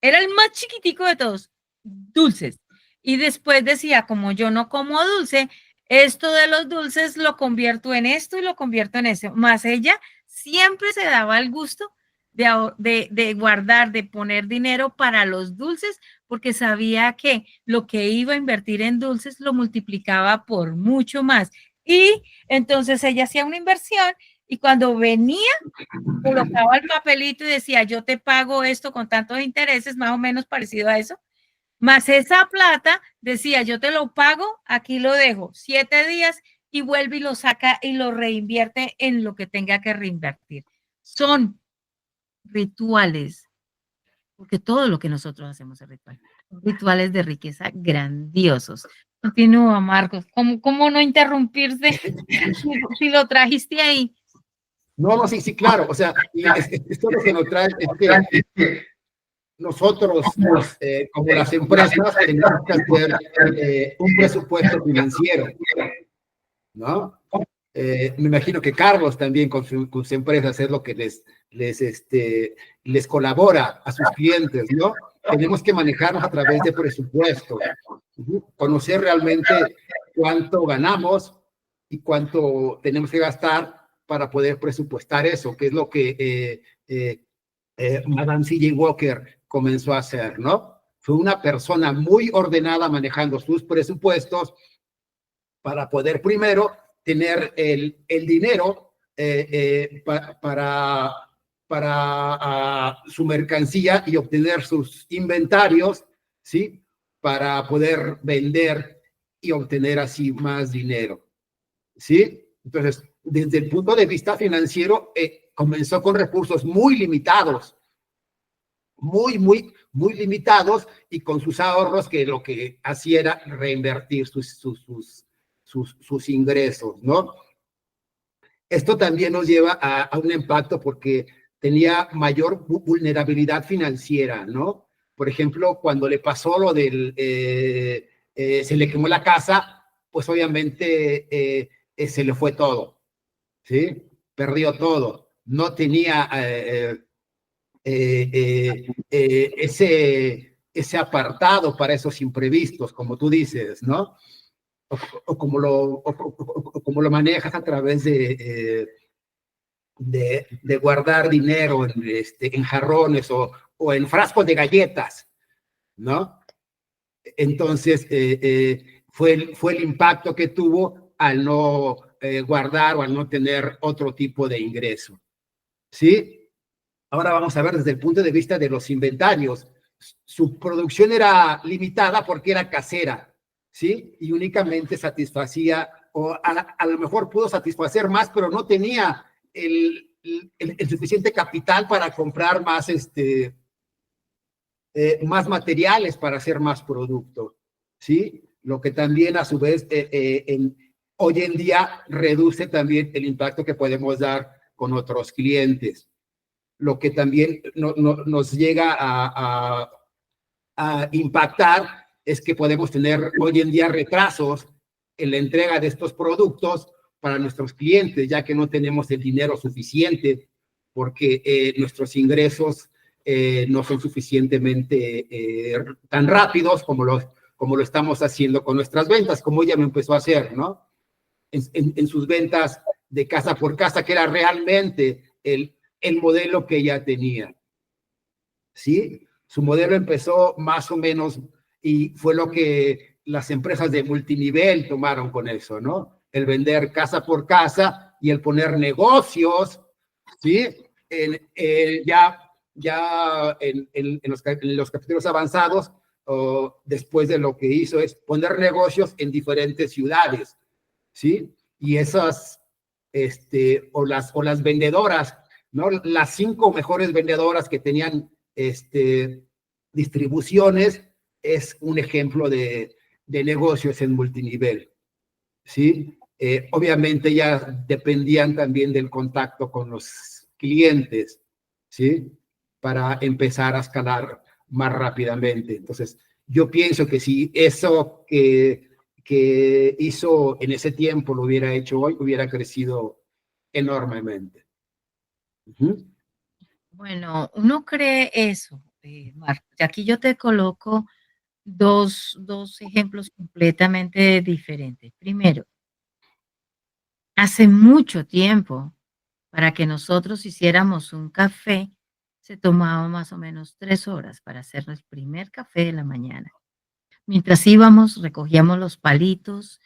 [SPEAKER 1] Era el más chiquitico de todos, dulces. Y después decía, como yo no como dulce, esto de los dulces lo convierto en esto y lo convierto en eso. Más ella siempre se daba el gusto de guardar, de poner dinero para los dulces, porque sabía que lo que iba a invertir en dulces lo multiplicaba por mucho más. Y entonces ella hacía una inversión y cuando venía, colocaba el papelito y decía, yo te pago esto con tantos intereses, más o menos parecido a eso. Más esa plata, decía, yo te lo pago, aquí lo dejo 7 días y vuelve y lo saca y lo reinvierte en lo que tenga que reinvertir. Son rituales, porque todo lo que nosotros hacemos es ritual. Rituales de riqueza grandiosos. Continúa, Marcos. ¿Cómo no interrumpirse si lo trajiste ahí?
[SPEAKER 3] No, sí, claro. O sea, esto lo que nos trae es que nosotros, como las empresas, tenemos que hacer un presupuesto financiero, ¿no? Me imagino que Carlos también con sus empresas es lo que les colabora a sus clientes, ¿no? Tenemos que manejarnos a través de presupuestos, conocer realmente cuánto ganamos y cuánto tenemos que gastar para poder presupuestar eso, que es lo que Madame C.J. Walker comenzó a hacer, ¿no? Fue una persona muy ordenada manejando sus presupuestos para poder primero tener el dinero para su mercancía y obtener sus inventarios, ¿sí? Para poder vender y obtener así más dinero, ¿sí? Entonces, desde el punto de vista financiero, comenzó con recursos muy limitados, muy limitados, y con sus ahorros, que lo que hacía era reinvertir sus ingresos, ¿no? Esto también nos lleva a un impacto porque tenía mayor vulnerabilidad financiera, ¿no? Por ejemplo, cuando le pasó lo del, se le quemó la casa, pues obviamente se le fue todo, ¿sí? Perdió todo. No tenía ese apartado para esos imprevistos, como tú dices, ¿no? O como lo manejas a través de guardar dinero en jarrones o en frascos de galletas, ¿no? Entonces, fue el impacto que tuvo al no guardar o al no tener otro tipo de ingreso, ¿sí? Ahora vamos a ver desde el punto de vista de los inventarios. Su producción era limitada porque era casera, ¿sí? Y únicamente satisfacía, o a lo mejor pudo satisfacer más, pero no tenía el suficiente capital para comprar más, más materiales para hacer más producto, ¿sí? Lo que también a su vez hoy en día reduce también el impacto que podemos dar con otros clientes. Lo que también nos llega a impactar es que podemos tener hoy en día retrasos en la entrega de estos productos para nuestros clientes, ya que no tenemos el dinero suficiente porque nuestros ingresos no son suficientemente tan rápidos como lo estamos haciendo con nuestras ventas, como ella me empezó a hacer, ¿no? En sus ventas de casa por casa, que era realmente el modelo que ella tenía, ¿sí? Su modelo empezó más o menos y fue lo que las empresas de multinivel tomaron con eso, ¿no? El vender casa por casa y el poner negocios, ¿sí? Ya en los capítulos avanzados, después de lo que hizo es poner negocios en diferentes ciudades, ¿sí? Y esas, o las vendedoras, ¿no? Las 5 mejores vendedoras que tenían, distribuciones, es un ejemplo de negocios en multinivel, ¿sí? Obviamente ya dependían también del contacto con los clientes, ¿sí? Para empezar a escalar más rápidamente. Entonces, yo pienso que si eso que hizo en ese tiempo lo hubiera hecho hoy, hubiera crecido enormemente.
[SPEAKER 1] Bueno, uno cree eso, Marcos. Aquí yo te coloco dos ejemplos completamente diferentes. Primero, hace mucho tiempo, para que nosotros hiciéramos un café, se tomaba más o menos 3 horas para hacer el primer café de la mañana. Mientras íbamos, recogíamos los palitos,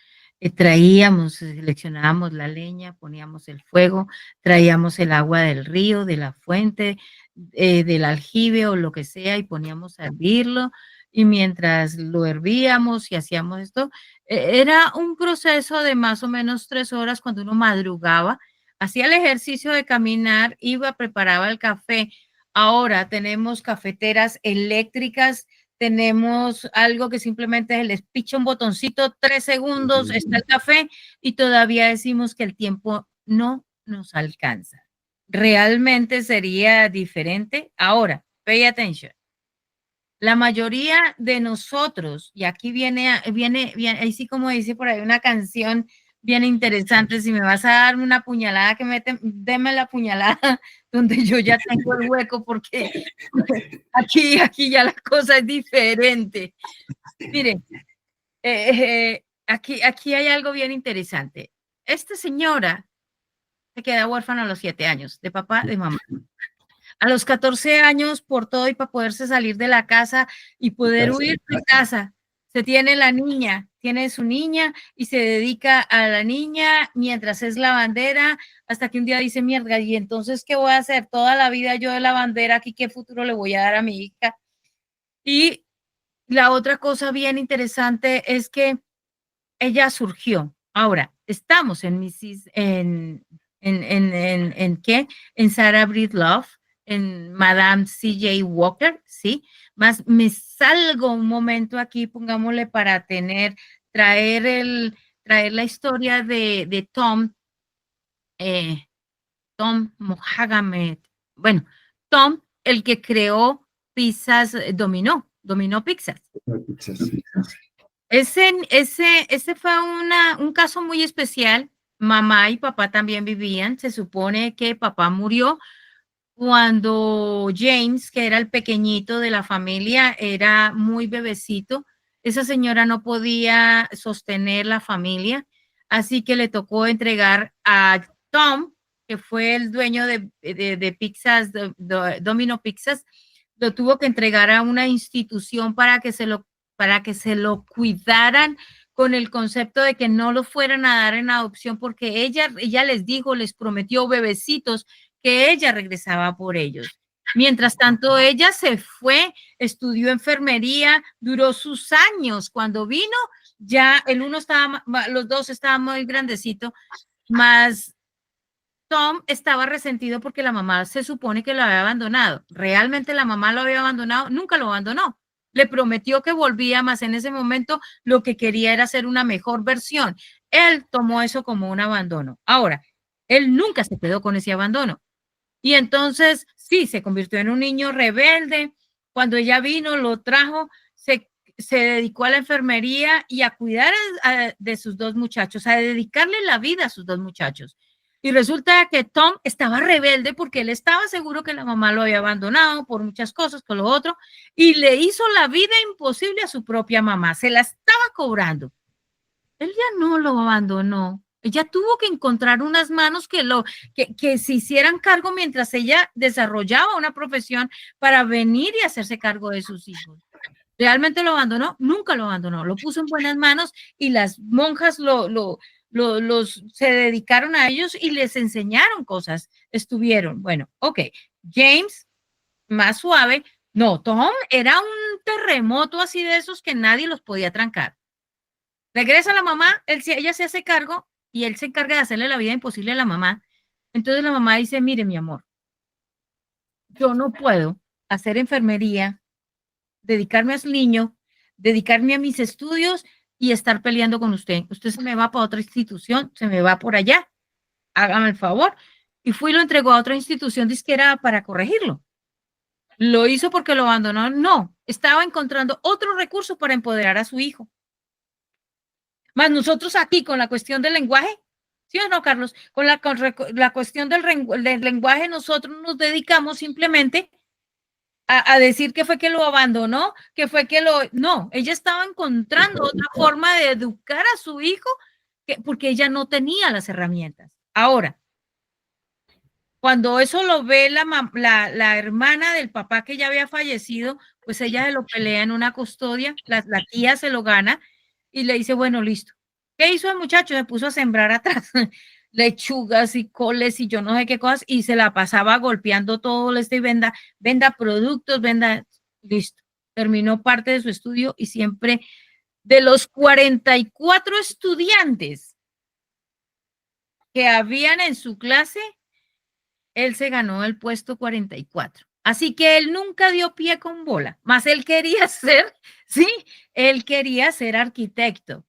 [SPEAKER 1] traíamos, seleccionábamos la leña, poníamos el fuego, traíamos el agua del río, de la fuente, del aljibe o lo que sea, y poníamos a hervirlo. Y mientras lo hervíamos y hacíamos esto, era un proceso de más o menos 3 horas cuando uno madrugaba, hacía el ejercicio de caminar, iba, preparaba el café. Ahora tenemos cafeteras eléctricas, tenemos algo que simplemente les picha un botoncito, 3 segundos, está el café, y todavía decimos que el tiempo no nos alcanza. Realmente sería diferente. Ahora, pay attention. La mayoría de nosotros, y aquí viene, ahí sí como dice por ahí una canción, bien interesante. Si me vas a dar una puñalada, deme la puñalada donde yo ya tengo el hueco, porque aquí ya la cosa es diferente. Miren, aquí hay algo bien interesante. Esta señora se queda huérfana a los 7 años, de papá, de mamá. A los 14 años, por todo y para poderse salir de la casa y poder huir de casa, se tiene la niña, tiene su niña y se dedica a la niña mientras es lavandera, hasta que un día dice, mierda, ¿y entonces qué voy a hacer? Toda la vida yo de lavandera, aquí qué futuro le voy a dar a mi hija. Y la otra cosa bien interesante es que ella surgió. Ahora, estamos en ¿qué? En Sarah Breedlove, en Madame C.J. Walker, ¿sí? Más me salgo un momento aquí, pongámosle, para traer la historia de Tom, Tom Mohamed. Bueno, Tom, el que creó pizzas, Dominó Pizzas. Ese fue un caso muy especial. Mamá y papá también vivían. Se supone que papá murió cuando James, que era el pequeñito de la familia, era muy bebecito. Esa señora no podía sostener la familia, así que le tocó entregar a Tom, que fue el dueño de pizzas, Domino Pizzas, lo tuvo que entregar a una institución para que se lo cuidaran, con el concepto de que no lo fueran a dar en adopción, porque ella les dijo, les prometió bebecitos, que ella regresaba por ellos. Mientras tanto, ella se fue, estudió enfermería, duró sus años. Cuando vino, ya los dos estaban muy grandecitos, más Tom estaba resentido porque la mamá se supone que lo había abandonado. Realmente la mamá lo había abandonado, nunca lo abandonó. Le prometió que volvía, más en ese momento lo que quería era hacer una mejor versión. Él tomó eso como un abandono. Ahora, él nunca se quedó con ese abandono. Y entonces, sí, se convirtió en un niño rebelde. Cuando ella vino, lo trajo, se dedicó a la enfermería y a cuidar de sus dos muchachos, a dedicarle la vida a sus dos muchachos. Y resulta que Tom estaba rebelde porque él estaba seguro que la mamá lo había abandonado por muchas cosas, con lo otro, y le hizo la vida imposible a su propia mamá. Se la estaba cobrando. Él ya no lo abandonó. Ella tuvo que encontrar unas manos que se hicieran cargo mientras ella desarrollaba una profesión para venir y hacerse cargo de sus hijos. ¿Realmente lo abandonó? Nunca lo abandonó. Lo puso en buenas manos y las monjas se dedicaron a ellos y les enseñaron cosas. Estuvieron, bueno, ok. James, más suave. No, Tom era un terremoto así de esos que nadie los podía trancar. Regresa la mamá, ella se hace cargo y él se encarga de hacerle la vida imposible a la mamá. Entonces la mamá dice, mire, mi amor, yo no puedo hacer enfermería, dedicarme al niño, dedicarme a mis estudios y estar peleando con usted. Usted se me va para otra institución, se me va por allá, hágame el favor. Y fui y lo entregó a otra institución disquera para corregirlo. ¿Lo hizo porque lo abandonó? No, estaba encontrando otro recurso para empoderar a su hijo. Más nosotros aquí con la cuestión del lenguaje, ¿sí o no, Carlos? Con la cuestión del lenguaje, nosotros nos dedicamos simplemente a decir que fue que lo abandonó, que fue que no, ella estaba encontrando otra forma de educar a su hijo porque ella no tenía las herramientas. Ahora, cuando eso lo ve la hermana del papá que ya había fallecido, pues ella se lo pelea en una custodia, la tía se lo gana y le dice, bueno, listo. ¿Qué hizo el muchacho? Se puso a sembrar atrás lechugas y coles y yo no sé qué cosas y se la pasaba golpeando todo y venda productos, listo. Terminó parte de su estudio y siempre de los 44 estudiantes que habían en su clase, él se ganó el puesto 44. Así que él nunca dio pie con bola, más él quería él quería ser arquitecto.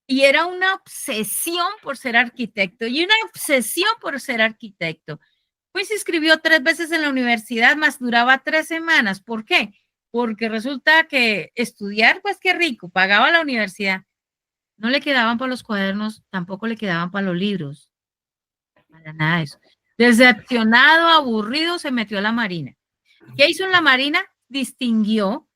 [SPEAKER 1] Y era una obsesión por ser arquitecto Pues se inscribió 3 veces en la universidad, más duraba 3 semanas. ¿Por qué? Porque resulta que estudiar, pues qué rico, pagaba la universidad. No le quedaban para los cuadernos, tampoco le quedaban para los libros. Para nada de eso. Decepcionado, aburrido, se metió a la Marina. ¿Qué hizo en la Marina? Distinguió,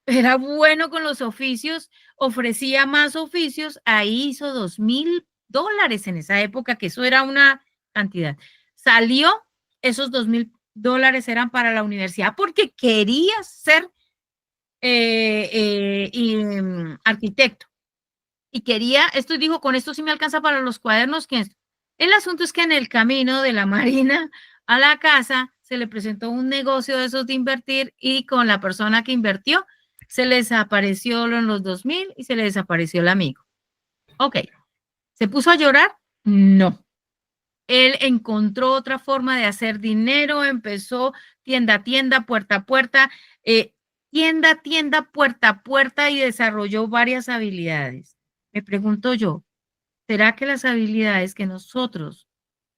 [SPEAKER 1] era bueno con los oficios, ofrecía más oficios, ahí hizo $2,000 en esa época, que eso era una cantidad. Salió, esos $2,000 eran para la universidad porque quería ser arquitecto. Y quería, esto dijo, con esto sí me alcanza para los cuadernos. Que el asunto es que en el camino de la Marina a la casa se le presentó un negocio de esos de invertir y con la persona que invirtió se le desapareció los 2,000 y se le desapareció el amigo. Ok, ¿se puso a llorar? No. Él encontró otra forma de hacer dinero, empezó tienda a tienda, puerta a puerta, tienda a tienda, puerta a puerta y desarrolló varias habilidades. Me pregunto yo, ¿será que las habilidades que nosotros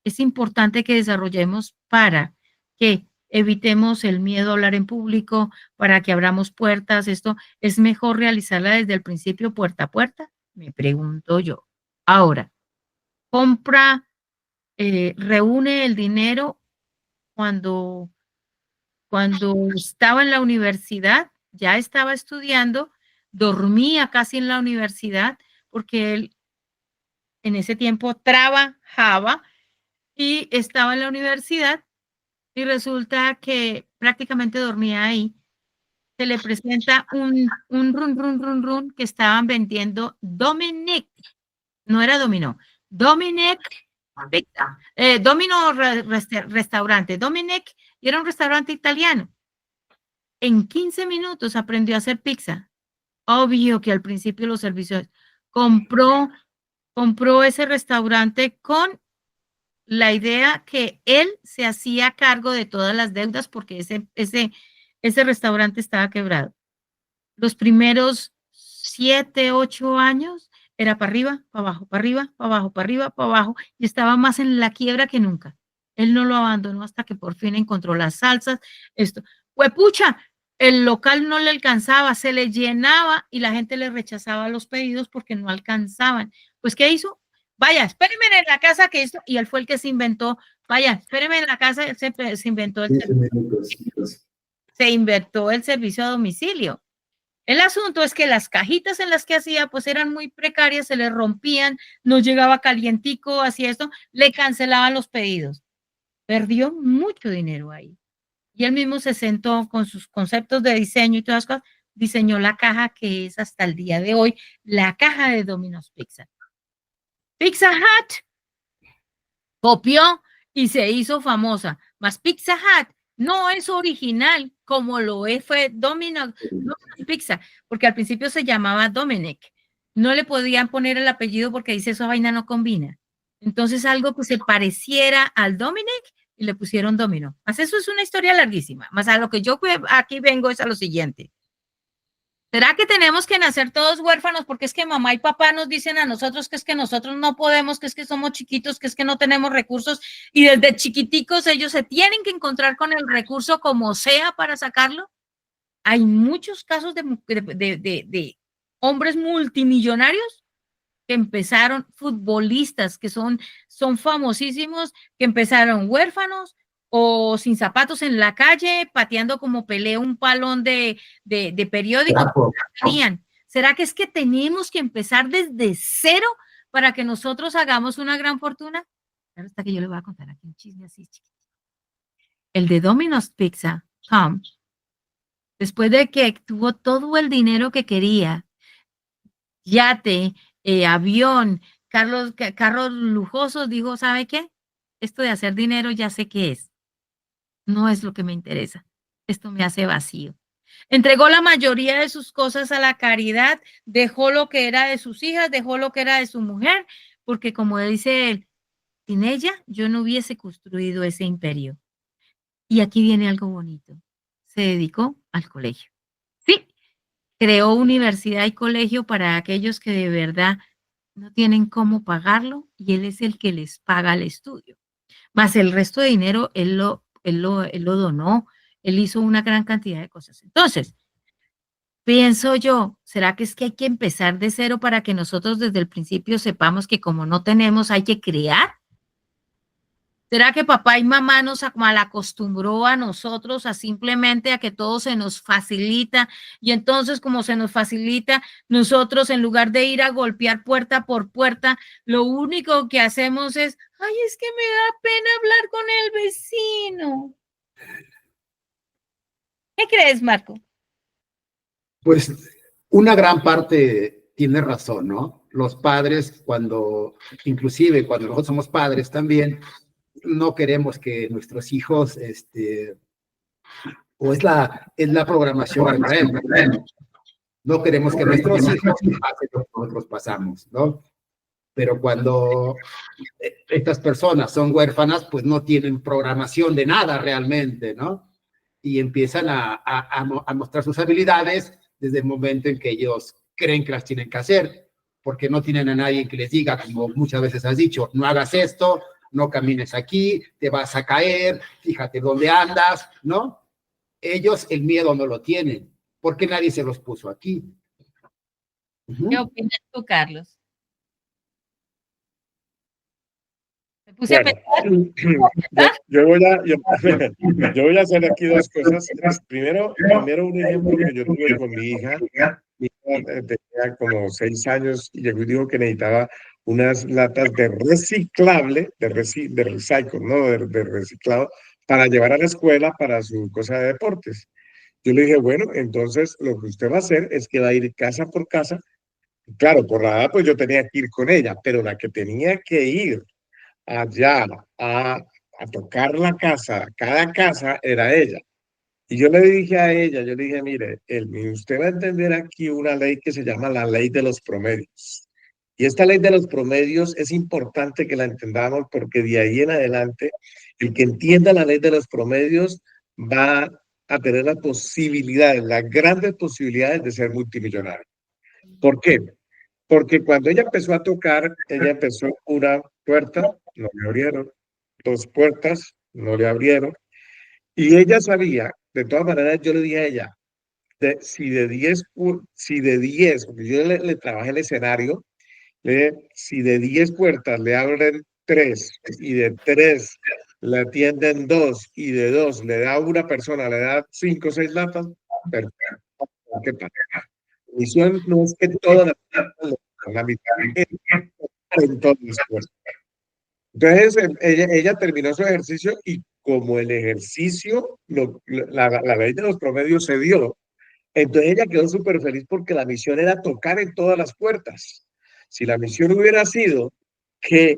[SPEAKER 1] es importante que desarrollemos para que evitemos el miedo a hablar en público, para que abramos puertas? Esto es mejor realizarla desde el principio, puerta a puerta, me pregunto yo. Ahora, compra, reúne el dinero cuando, cuando estaba en la universidad, ya estaba estudiando, dormía casi en la universidad, porque él en ese tiempo trabajaba y estaba en la universidad y resulta que prácticamente dormía ahí. Se le presenta un run que estaban vendiendo Dominic, no era Dominó, Dominic Pizza, Domino restaurante, Dominic, y era un restaurante italiano. En 15 minutos aprendió a hacer pizza. Obvio que al principio los servicios compró ese restaurante con la idea que él se hacía cargo de todas las deudas porque ese restaurante estaba quebrado. Los primeros 7, 8 años era para arriba, para abajo, para arriba, para abajo, para arriba, para abajo, y estaba más en la quiebra que nunca. Él no lo abandonó hasta que por fin encontró las salsas. Esto, huepucha, el local no le alcanzaba, se le llenaba y la gente le rechazaba los pedidos porque no alcanzaban. Pues, ¿qué hizo? Vaya, espérenme en la casa que esto, y él fue el que se inventó, vaya, espérenme en la casa, se inventó el servicio a domicilio. El asunto es que las cajitas en las que hacía pues eran muy precarias, se le rompían, no llegaba calientico, hacía esto, le cancelaban los pedidos. Perdió mucho dinero ahí. Y él mismo se sentó con sus conceptos de diseño y todas las cosas, diseñó la caja que es hasta el día de hoy, la caja de Domino's Pizza. Pizza Hut copió y se hizo famosa, mas Pizza Hut no es original como lo fue Domino's Pizza, porque al principio se llamaba Dominic. No le podían poner el apellido porque dice esa vaina no combina. Entonces algo que se pareciera al Dominic y le pusieron Domino. Más eso es una historia larguísima. Más a lo que yo aquí vengo es a lo siguiente. ¿Será que tenemos que nacer todos huérfanos porque es que mamá y papá nos dicen a nosotros que es que nosotros no podemos, que es que somos chiquitos, que es que no tenemos recursos y desde chiquiticos ellos se tienen que encontrar con el recurso como sea para sacarlo? Hay muchos casos de hombres multimillonarios que empezaron, futbolistas que son famosísimos, que empezaron huérfanos o sin zapatos en la calle, pateando como Pelé un palón de periódico. ¿Será que es que tenemos que empezar desde cero para que nosotros hagamos una gran fortuna? Hasta que yo le voy a contar aquí un chisme así chiquito. El de Domino's Pizza, Tom, después de que tuvo todo el dinero que quería, yate, avión, carros lujosos, dijo, ¿sabe qué? Esto de hacer dinero ya sé qué es. No es lo que me interesa. Esto me hace vacío. Entregó la mayoría de sus cosas a la caridad, dejó lo que era de sus hijas, dejó lo que era de su mujer, porque como dice él, sin ella yo no hubiese construido ese imperio. Y aquí viene algo bonito. Se dedicó al colegio. Sí, creó universidad y colegio para aquellos que de verdad no tienen cómo pagarlo y él es el que les paga el estudio. Más el resto de dinero, él lo donó, él hizo una gran cantidad de cosas. Entonces, pienso yo, ¿será que es que hay que empezar de cero para que nosotros desde el principio sepamos que como no tenemos, hay que crear? ¿Será que papá y mamá nos malacostumbró a nosotros a simplemente a que todo se nos facilita? Y entonces, como se nos facilita, nosotros en lugar de ir a golpear puerta por puerta, lo único que hacemos es, ay, es que me da pena hablar con el vecino. ¿Qué crees, Marco?
[SPEAKER 3] Pues una gran parte tiene razón, ¿no? Los padres, inclusive cuando nosotros somos padres también, no queremos que nuestros hijos, o es la programación, no queremos que nuestros hijos pasen lo que nosotros pasamos, ¿no? Pero cuando estas personas son huérfanas, pues no tienen programación de nada realmente, ¿no? Y empiezan a mostrar sus habilidades desde el momento en que ellos creen que las tienen que hacer, porque no tienen a nadie que les diga, como muchas veces has dicho, no hagas esto, no camines aquí, te vas a caer, fíjate dónde andas, ¿no? Ellos el miedo no lo tienen, porque nadie se los puso aquí.
[SPEAKER 1] ¿Qué opinas tú, Carlos? Me puse
[SPEAKER 2] Bueno, yo voy a hacer aquí dos cosas. Primero un ejemplo que yo tuve con mi hija. Mi hija tenía como 6 años y llegó y dijo que necesitaba unas latas de reciclable, de recycle, ¿no? De reciclado, para llevar a la escuela para su cosa de deportes. Yo le dije, bueno, entonces lo que usted va a hacer es que va a ir casa por casa. Claro, por la edad, pues yo tenía que ir con ella, pero la que tenía que ir allá a tocar la casa, cada casa era ella. Y yo le dije a ella, yo le dije, mire, usted va a entender aquí una ley que se llama la ley de los promedios. Y esta ley de los promedios es importante que la entendamos porque de ahí en adelante, el que entienda la ley de los promedios va a tener las posibilidades, las grandes posibilidades de ser multimillonario. ¿Por qué? Porque cuando ella empezó a tocar, ella empezó una puerta, no le abrieron, 2 puertas, no le abrieron, y ella sabía, de todas maneras yo le dije a ella, si de 10, porque yo le trabajé el escenario, si de 10 puertas le abren 3 y de 3 le atienden 2 y de 2 le da una persona, le da 5 o 6 latas, perfecto. ¿Qué pasa? La misión no es que todas las puertas la mitad en todas las puertas. Entonces, ella terminó su ejercicio y como el ejercicio, la ley de los promedios se dio, entonces ella quedó súper feliz porque la misión era tocar en todas las puertas. Si la misión hubiera sido que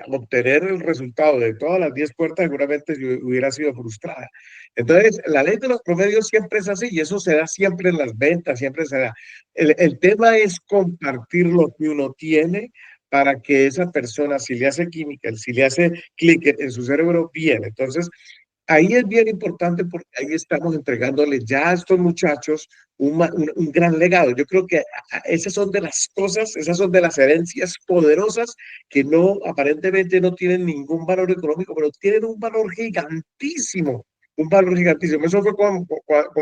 [SPEAKER 2] obtener el resultado de todas las 10 puertas, seguramente hubiera sido frustrada. Entonces, la ley de los promedios siempre es así y eso se da siempre en las ventas, siempre se da. El tema es compartir lo que uno tiene para que esa persona, si le hace química, si le hace clic en su cerebro, bien. Entonces, ahí es bien importante porque ahí estamos entregándole ya a estos muchachos un gran legado. Yo creo que esas son de las cosas, esas son de las herencias poderosas que no, aparentemente no tienen ningún valor económico, pero tienen un valor gigantísimo. Un valor gigantísimo. Eso fue como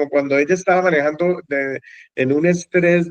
[SPEAKER 2] cuando ella estaba manejando en un estrés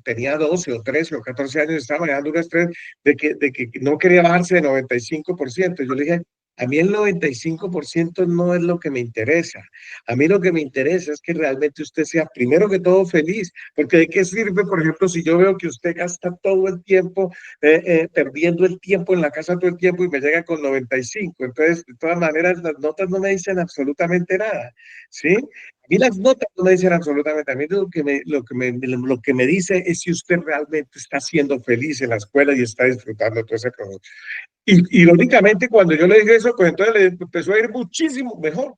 [SPEAKER 2] tenía 12 o 13 o 14 años, estaba manejando un estrés de que no quería bajarse de 95%. Yo le dije, a mí el 95% no es lo que me interesa. A mí lo que me interesa es que realmente usted sea, primero que todo, feliz. Porque ¿de qué sirve, por ejemplo, si yo veo que usted gasta todo el tiempo, perdiendo el tiempo en la casa todo el tiempo y me llega con 95? Entonces, de todas maneras, las notas no me dicen absolutamente nada. ¿Sí? A mí las notas no me dicen absolutamente. A mí lo que me dice es si usted realmente está siendo feliz en la escuela y está disfrutando todo ese proceso. Y irónicamente, cuando yo le dije eso, pues entonces le empezó a ir muchísimo mejor.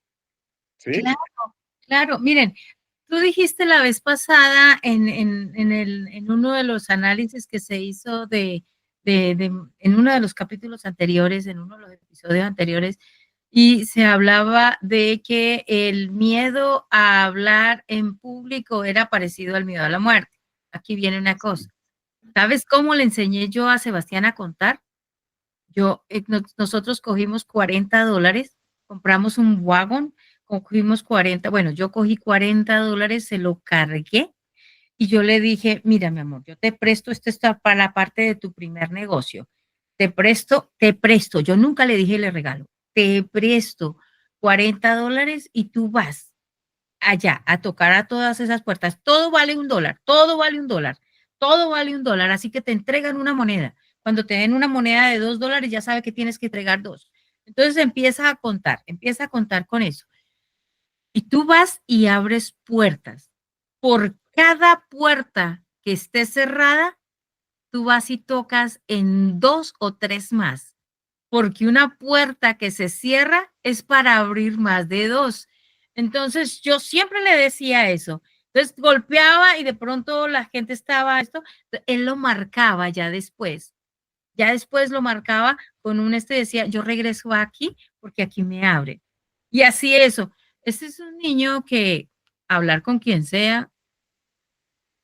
[SPEAKER 2] ¿Sí?
[SPEAKER 1] Claro, claro. Miren, tú dijiste la vez pasada en uno de los análisis que se hizo en uno de los capítulos anteriores, en uno de los episodios anteriores, y se hablaba de que el miedo a hablar en público era parecido al miedo a la muerte. Aquí viene una cosa. ¿Sabes cómo le enseñé yo a Sebastián a contar? Nosotros cogimos $40, compramos un wagon, cogimos 40, bueno, yo cogí $40, se lo cargué y yo le dije, mira, mi amor, yo te presto, esto está para la parte de tu primer negocio. Te presto. Yo nunca le dije le regalo. Te presto $40 y tú vas allá a tocar a todas esas puertas. Todo vale $1, todo vale $1, todo vale $1. Así que te entregan una moneda. Cuando te den una moneda de $2, ya sabe que tienes que entregar dos. Entonces empieza a contar con eso. Y tú vas y abres puertas. Por cada puerta que esté cerrada, tú vas y tocas en 2 o 3 más, porque una puerta que se cierra es para abrir más de 2. Entonces, yo siempre le decía eso. Entonces, golpeaba y de pronto la gente estaba esto, él lo marcaba ya después lo marcaba con un decía, yo regreso aquí porque aquí me abre. Y así eso. Este es un niño que hablar con quien sea,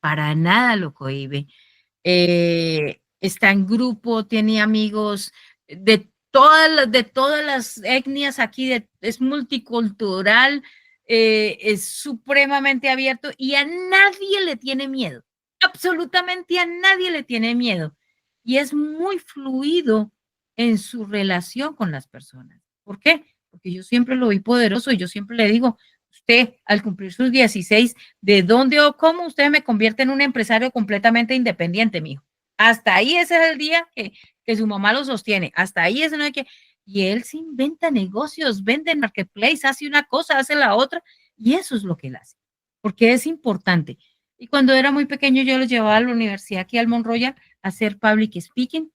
[SPEAKER 1] para nada lo cohíbe. Está en grupo, tiene amigos de todas las etnias aquí, es multicultural, es supremamente abierto y a nadie le tiene miedo, absolutamente a nadie le tiene miedo. Y es muy fluido en su relación con las personas. ¿Por qué? Porque yo siempre lo vi poderoso y yo siempre le digo, usted al cumplir sus 16, ¿de dónde o cómo usted me convierte en un empresario completamente independiente, mijo? Hasta ahí ese es el día que su mamá lo sostiene. Hasta ahí es no hay que. Y él se inventa negocios, vende en marketplace, hace una cosa, hace la otra. Y eso es lo que él hace. Porque es importante. Y cuando era muy pequeño, yo lo llevaba a la universidad aquí al Monroya a hacer public speaking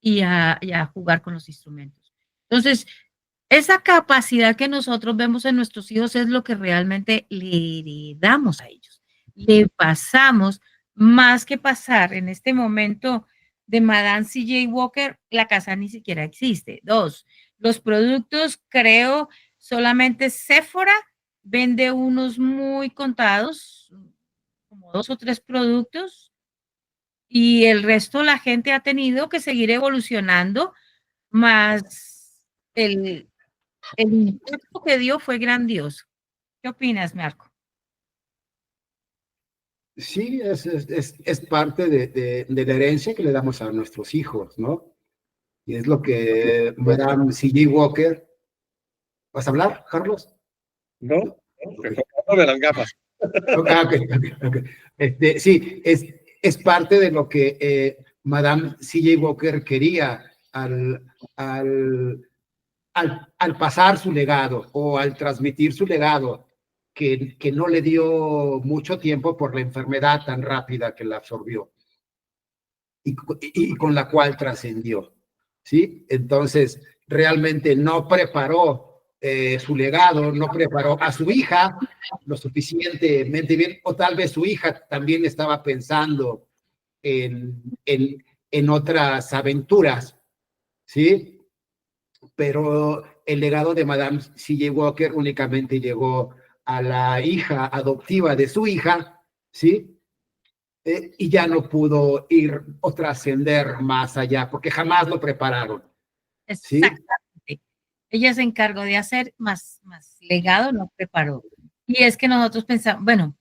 [SPEAKER 1] y a jugar con los instrumentos. Entonces, esa capacidad que nosotros vemos en nuestros hijos es lo que realmente le heredamos a ellos. Le pasamos más que pasar en este momento de Madame C.J. Walker, la casa ni siquiera existe. Dos, los productos, creo, solamente Sephora vende unos muy contados, como 2 o 3 productos, y el resto la gente ha tenido que seguir evolucionando, más el, el impacto que dio fue grandioso. ¿Qué opinas, Marco?
[SPEAKER 3] Sí, es parte de la herencia que le damos a nuestros hijos, ¿no? Y es lo que Madame C.J. Walker. ¿Vas a hablar, Carlos?
[SPEAKER 2] ¿No? No, de las gafas.
[SPEAKER 3] Ok. Sí, es parte de lo que Madame C.J. Walker quería al pasar su legado o al transmitir su legado, que no le dio mucho tiempo por la enfermedad tan rápida que la absorbió y con la cual trascendió, ¿sí? Entonces, realmente no preparó su legado, no preparó a su hija lo suficientemente bien, o tal vez su hija también estaba pensando en otras aventuras, ¿sí? Pero el legado de Madame C.J. Walker únicamente llegó a la hija adoptiva de su hija, ¿sí? Y ya no pudo ir o trascender más allá, porque jamás lo prepararon, ¿sí?
[SPEAKER 1] Exactamente. Ella se encargó de hacer más legado, no preparó. Y es que nosotros pensamos, bueno,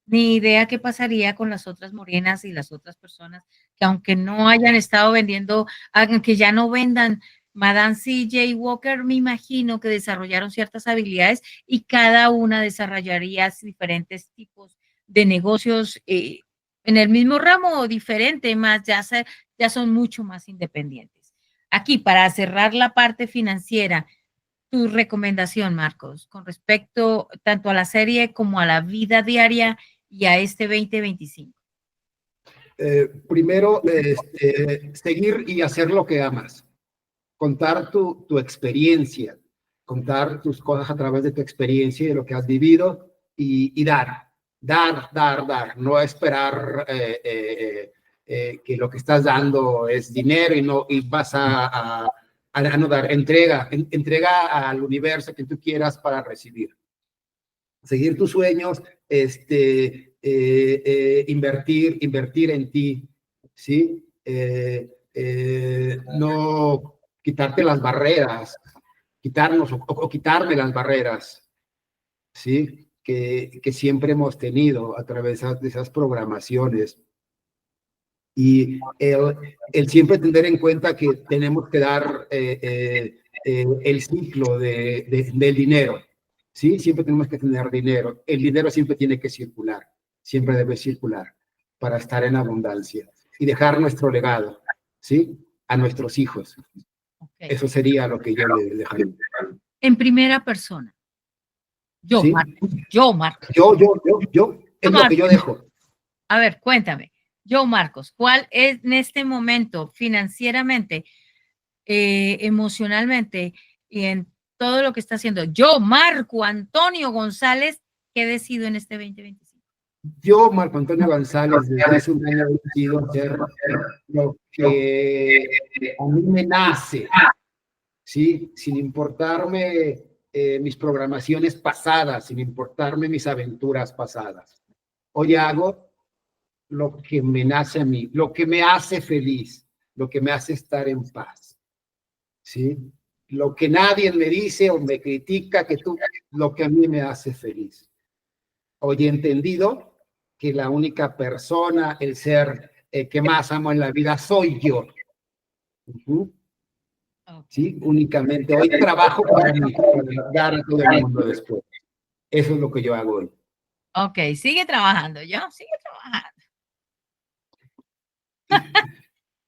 [SPEAKER 1] ni idea qué pasaría con las otras morenas y las otras personas que aunque no hayan estado vendiendo, aunque ya no vendan Madame C.J. Walker, me imagino que desarrollaron ciertas habilidades y cada una desarrollaría diferentes tipos de negocios en el mismo ramo o diferente, más ya son mucho más independientes. Aquí, para cerrar la parte financiera, tu recomendación, Marcos, con respecto tanto a la serie como a la vida diaria y a este 2025.
[SPEAKER 3] Primero, seguir y hacer lo que amas. Contar tu experiencia, contar tus cosas a través de tu experiencia y de lo que has vivido y dar. No esperar que lo que estás dando es dinero y vas a no dar. Entrega al universo que tú quieras para recibir. Seguir tus sueños, invertir en ti, ¿sí? No quitarte las barreras, quitarnos o quitarme las barreras, ¿sí? Que siempre hemos tenido a través de esas programaciones. Y el siempre tener en cuenta que tenemos que dar el ciclo del dinero, ¿sí? Siempre tenemos que tener dinero. El dinero siempre tiene que circular, siempre debe circular para estar en abundancia y dejar nuestro legado, ¿sí? A nuestros hijos.
[SPEAKER 1] Okay.
[SPEAKER 3] Eso sería lo que yo le dejaría.
[SPEAKER 1] En primera persona. Yo,
[SPEAKER 3] ¿Sí?
[SPEAKER 1] Marcos. Yo, Marcos.
[SPEAKER 3] Yo, es lo que yo dejo.
[SPEAKER 1] A ver, cuéntame. Yo, Marcos, ¿cuál es en este momento financieramente, emocionalmente y en todo lo que está haciendo? Yo, Marco Antonio González, ¿qué decido en este 2025?
[SPEAKER 3] Yo, Marco Antonio González, desde hace un año he decidido hacer lo que a mí me nace, ¿sí? Sin importarme mis programaciones pasadas, sin importarme mis aventuras pasadas. Hoy hago lo que me nace a mí, lo que me hace feliz, lo que me hace estar en paz, ¿sí? Lo que nadie me dice o me critica, lo que a mí me hace feliz. Hoy he entendido que la única persona, el ser que más amo en la vida soy yo. ¿Sí? Únicamente hoy trabajo para mí, para dar a todo el mundo después. Eso es lo que yo hago hoy.
[SPEAKER 1] Ok, sigue trabajando, yo, sigue trabajando.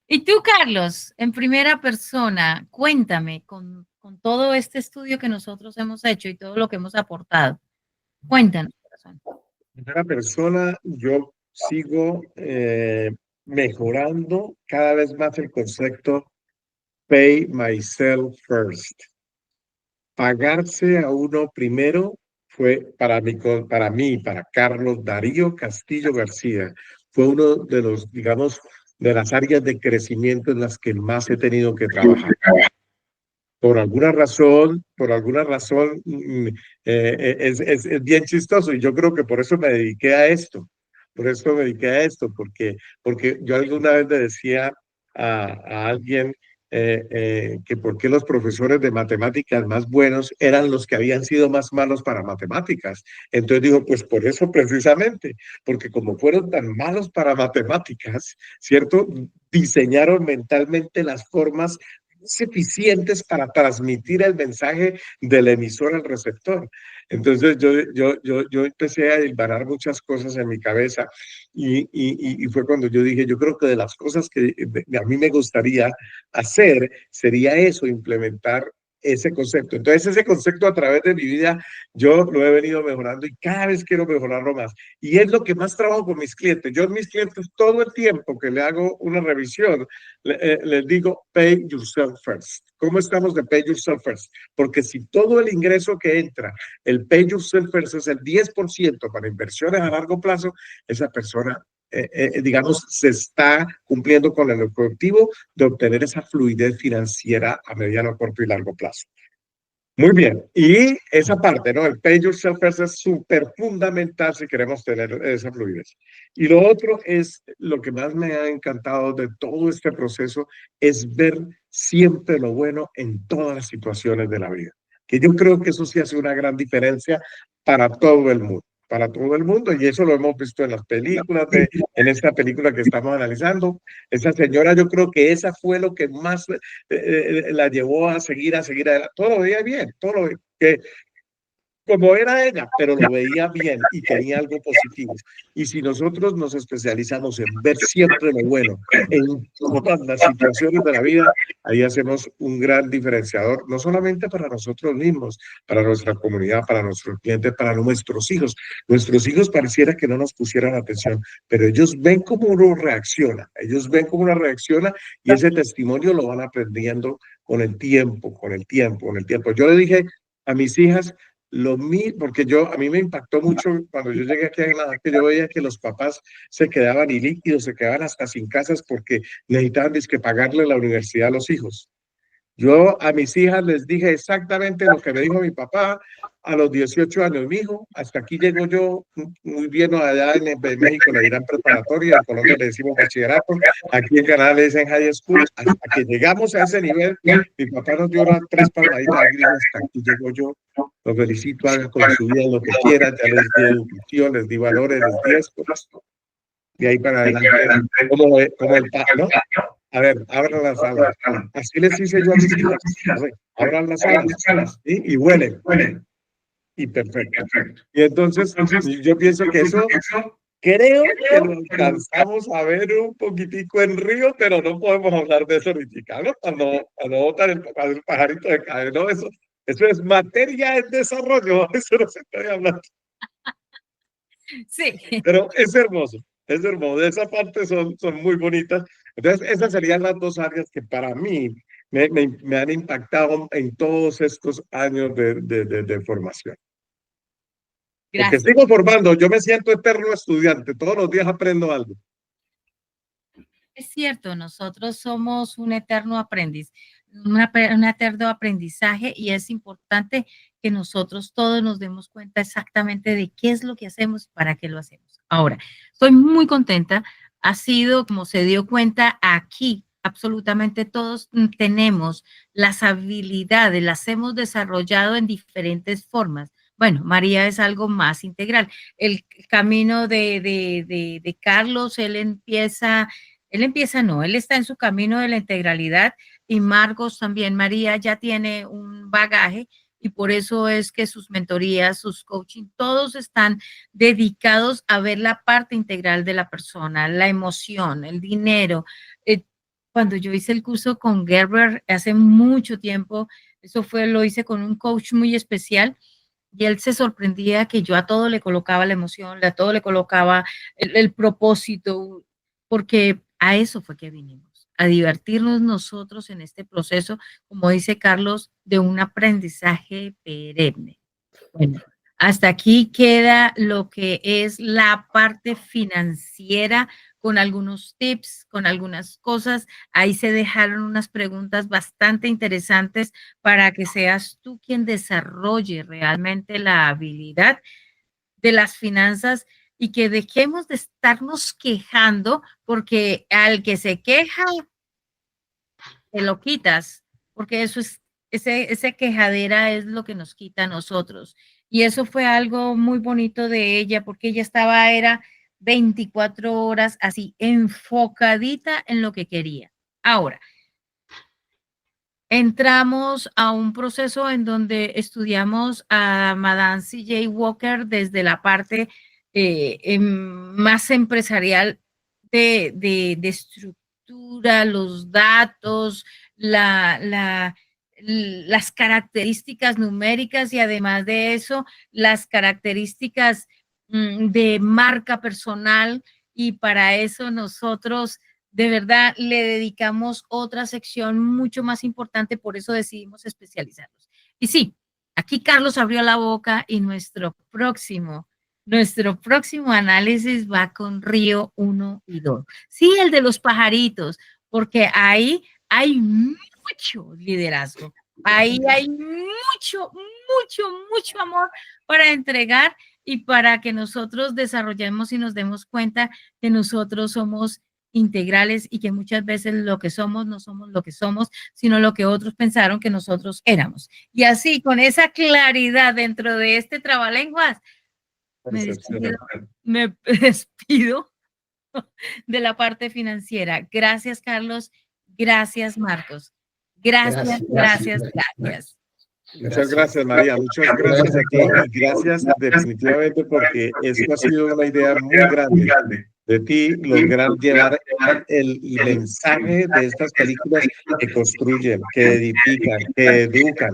[SPEAKER 1] Y tú, Carlos, en primera persona, cuéntame con todo este estudio que nosotros hemos hecho y todo lo que hemos aportado. Cuéntanos, corazón.
[SPEAKER 2] En primera persona, yo sigo mejorando cada vez más el concepto pay myself first. Pagarse a uno primero fue para mí, para Carlos Darío Castillo García, fue uno de los, digamos, de las áreas de crecimiento en las que más he tenido que trabajar. Por alguna razón, es bien chistoso y yo creo que por eso me dediqué a esto. Por eso me dediqué a esto, porque yo alguna vez le decía a alguien que por qué los profesores de matemáticas más buenos eran los que habían sido más malos para matemáticas. Entonces dijo, pues por eso precisamente, porque como fueron tan malos para matemáticas, ¿cierto? Diseñaron mentalmente las formas eficientes para transmitir el mensaje del emisor al receptor. Entonces yo empecé a hilvanar muchas cosas en mi cabeza y fue cuando yo dije, yo creo que de las cosas que a mí me gustaría hacer sería eso, implementar ese concepto. Entonces ese concepto a través de mi vida yo lo he venido mejorando y cada vez quiero mejorarlo más. Y es lo que más trabajo con mis clientes. Yo en mis clientes todo el tiempo que le hago una revisión, les digo, pay yourself first. ¿Cómo estamos de pay yourself first? Porque si todo el ingreso que entra, el pay yourself first es el 10% para inversiones a largo plazo, esa persona, digamos, se está cumpliendo con el objetivo de obtener esa fluidez financiera a mediano, corto y largo plazo. Muy bien, y esa parte, ¿no? El pay yourself first es súper fundamental si queremos tener esa fluidez. Y lo otro es, lo que más me ha encantado de todo este proceso, es ver siempre lo bueno en todas las situaciones de la vida. Que yo creo que eso sí hace una gran diferencia para todo el mundo. Para todo el mundo, y eso lo hemos visto en las películas, en esta película que estamos analizando. Esa señora, yo creo que esa fue lo que más la llevó a seguir adelante. Todo lo veía bien, todo lo que como era ella, pero lo veía bien y tenía algo positivo. Y si nosotros nos especializamos en ver siempre lo bueno en todas las situaciones de la vida, ahí hacemos un gran diferenciador, no solamente para nosotros mismos, para nuestra comunidad, para nuestros clientes, para nuestros hijos. Nuestros hijos pareciera que no nos pusieran atención, pero ellos ven cómo uno reacciona, ellos ven cómo uno reacciona y ese testimonio lo van aprendiendo con el tiempo, con el tiempo, con el tiempo. Yo le dije a mis hijas, porque a mí me impactó mucho cuando yo llegué aquí a Canadá, que yo veía que los papás se quedaban ilíquidos, se quedaban hasta sin casas porque necesitaban que pagarle la universidad a los hijos. Yo a mis hijas les dije exactamente lo que me dijo mi papá a los 18 años. Mi hijo, hasta aquí llego yo, muy bien, allá en México le dirán preparatoria, en Colombia le decimos bachillerato, aquí en Canadá le dicen high school. Hasta que llegamos a ese nivel, mi papá nos dio 3 palmaditas, hasta aquí llego yo. Los felicito, hagan con su vida lo que quieran, ya les di educación, les di valores, les di esto. De ahí para adelante, como el ¿no? A ver, abran las alas. Así les hice yo a mis hijas. Abran las alas, ¿sí? Y huelen. Y perfecto. Y entonces, yo pienso que eso, creo que lo alcanzamos a ver un poquitico en Río, pero no podemos hablar de eso ahorita, ¿no? Cuando botan el pajarito de cae, ¿no? Eso es materia en desarrollo, eso no se puede hablar.
[SPEAKER 1] Sí.
[SPEAKER 2] Pero es hermoso. Es hermoso, esa parte son muy bonitas. Entonces, esas serían las 2 áreas que para mí me han impactado en todos estos años de formación. Porque
[SPEAKER 1] Gracias.
[SPEAKER 2] sigo formando, yo me siento eterno estudiante, todos los días aprendo algo.
[SPEAKER 1] Es cierto, nosotros somos un eterno aprendiz, un eterno aprendizaje y es importante que nosotros todos nos demos cuenta exactamente de qué es lo que hacemos y para qué lo hacemos. Ahora, estoy muy contenta. Ha sido, como se dio cuenta aquí, absolutamente todos tenemos las habilidades, las hemos desarrollado en diferentes formas. Bueno, María es algo más integral. El camino de Carlos, él está en su camino de la integralidad y Marcos también, María ya tiene un bagaje y por eso es que sus mentorías, sus coaching, todos están dedicados a ver la parte integral de la persona, la emoción, el dinero. Cuando yo hice el curso con Gerber hace mucho tiempo, lo hice con un coach muy especial y él se sorprendía que yo a todo le colocaba la emoción, a todo le colocaba el propósito, porque a eso fue que vinimos, a divertirnos nosotros en este proceso, como dice Carlos, de un aprendizaje perenne. Bueno, hasta aquí queda lo que es la parte financiera con algunos tips, con algunas cosas. Ahí se dejaron unas preguntas bastante interesantes para que seas tú quien desarrolle realmente la habilidad de las finanzas y que dejemos de estarnos quejando porque al que se queja te lo quitas, porque ese quejadera es lo que nos quita a nosotros. Y eso fue algo muy bonito de ella, porque ella era 24 horas así, enfocadita en lo que quería. Ahora, entramos a un proceso en donde estudiamos a Madame C.J. Walker desde la parte más empresarial de estructura, los datos, las características numéricas y además de eso, las características de marca personal y para eso nosotros de verdad le dedicamos otra sección mucho más importante, por eso decidimos especializarnos. Y sí, aquí Carlos abrió la boca y nuestro próximo análisis va con Río 1 y 2. Sí, el de los pajaritos, porque ahí hay mucho liderazgo. Ahí hay mucho amor para entregar y para que nosotros desarrollemos y nos demos cuenta que nosotros somos integrales y que muchas veces lo que somos no somos lo que somos, sino lo que otros pensaron que nosotros éramos. Y así, con esa claridad dentro de este trabalenguas, me despido de la parte financiera. Gracias, Carlos. Gracias, Marcos. Gracias.
[SPEAKER 2] Muchas gracias, María. Muchas gracias a ti y gracias definitivamente porque esto ha sido una idea muy grande de ti, lograr llevar el mensaje de estas películas que construyen, que edifican, que educan,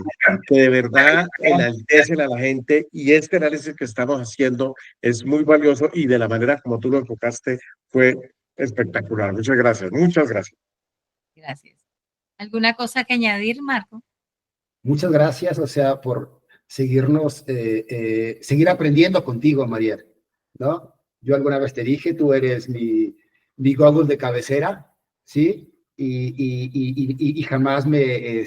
[SPEAKER 2] que de verdad enaltecen a la gente y este análisis que estamos haciendo es muy valioso y de la manera como tú lo enfocaste fue espectacular. Muchas gracias, muchas gracias.
[SPEAKER 1] Gracias. ¿Alguna cosa que añadir, Marco?
[SPEAKER 3] Muchas gracias, o sea, por seguirnos, seguir aprendiendo contigo, María, ¿no? Yo alguna vez te dije, tú eres mi Google de cabecera, ¿sí? y jamás me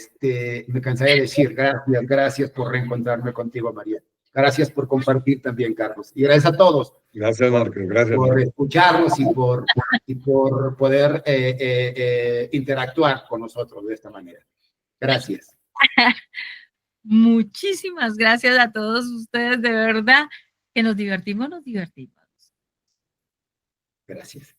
[SPEAKER 3] cansaré de decir gracias por reencontrarme contigo, María. Gracias por compartir también, Carlos. Y gracias a todos.
[SPEAKER 2] Gracias, Marco. Gracias.
[SPEAKER 3] Por escucharnos y por poder interactuar con nosotros de esta manera. Gracias.
[SPEAKER 1] Muchísimas gracias a todos ustedes, de verdad, que nos divertimos.
[SPEAKER 3] Gracias.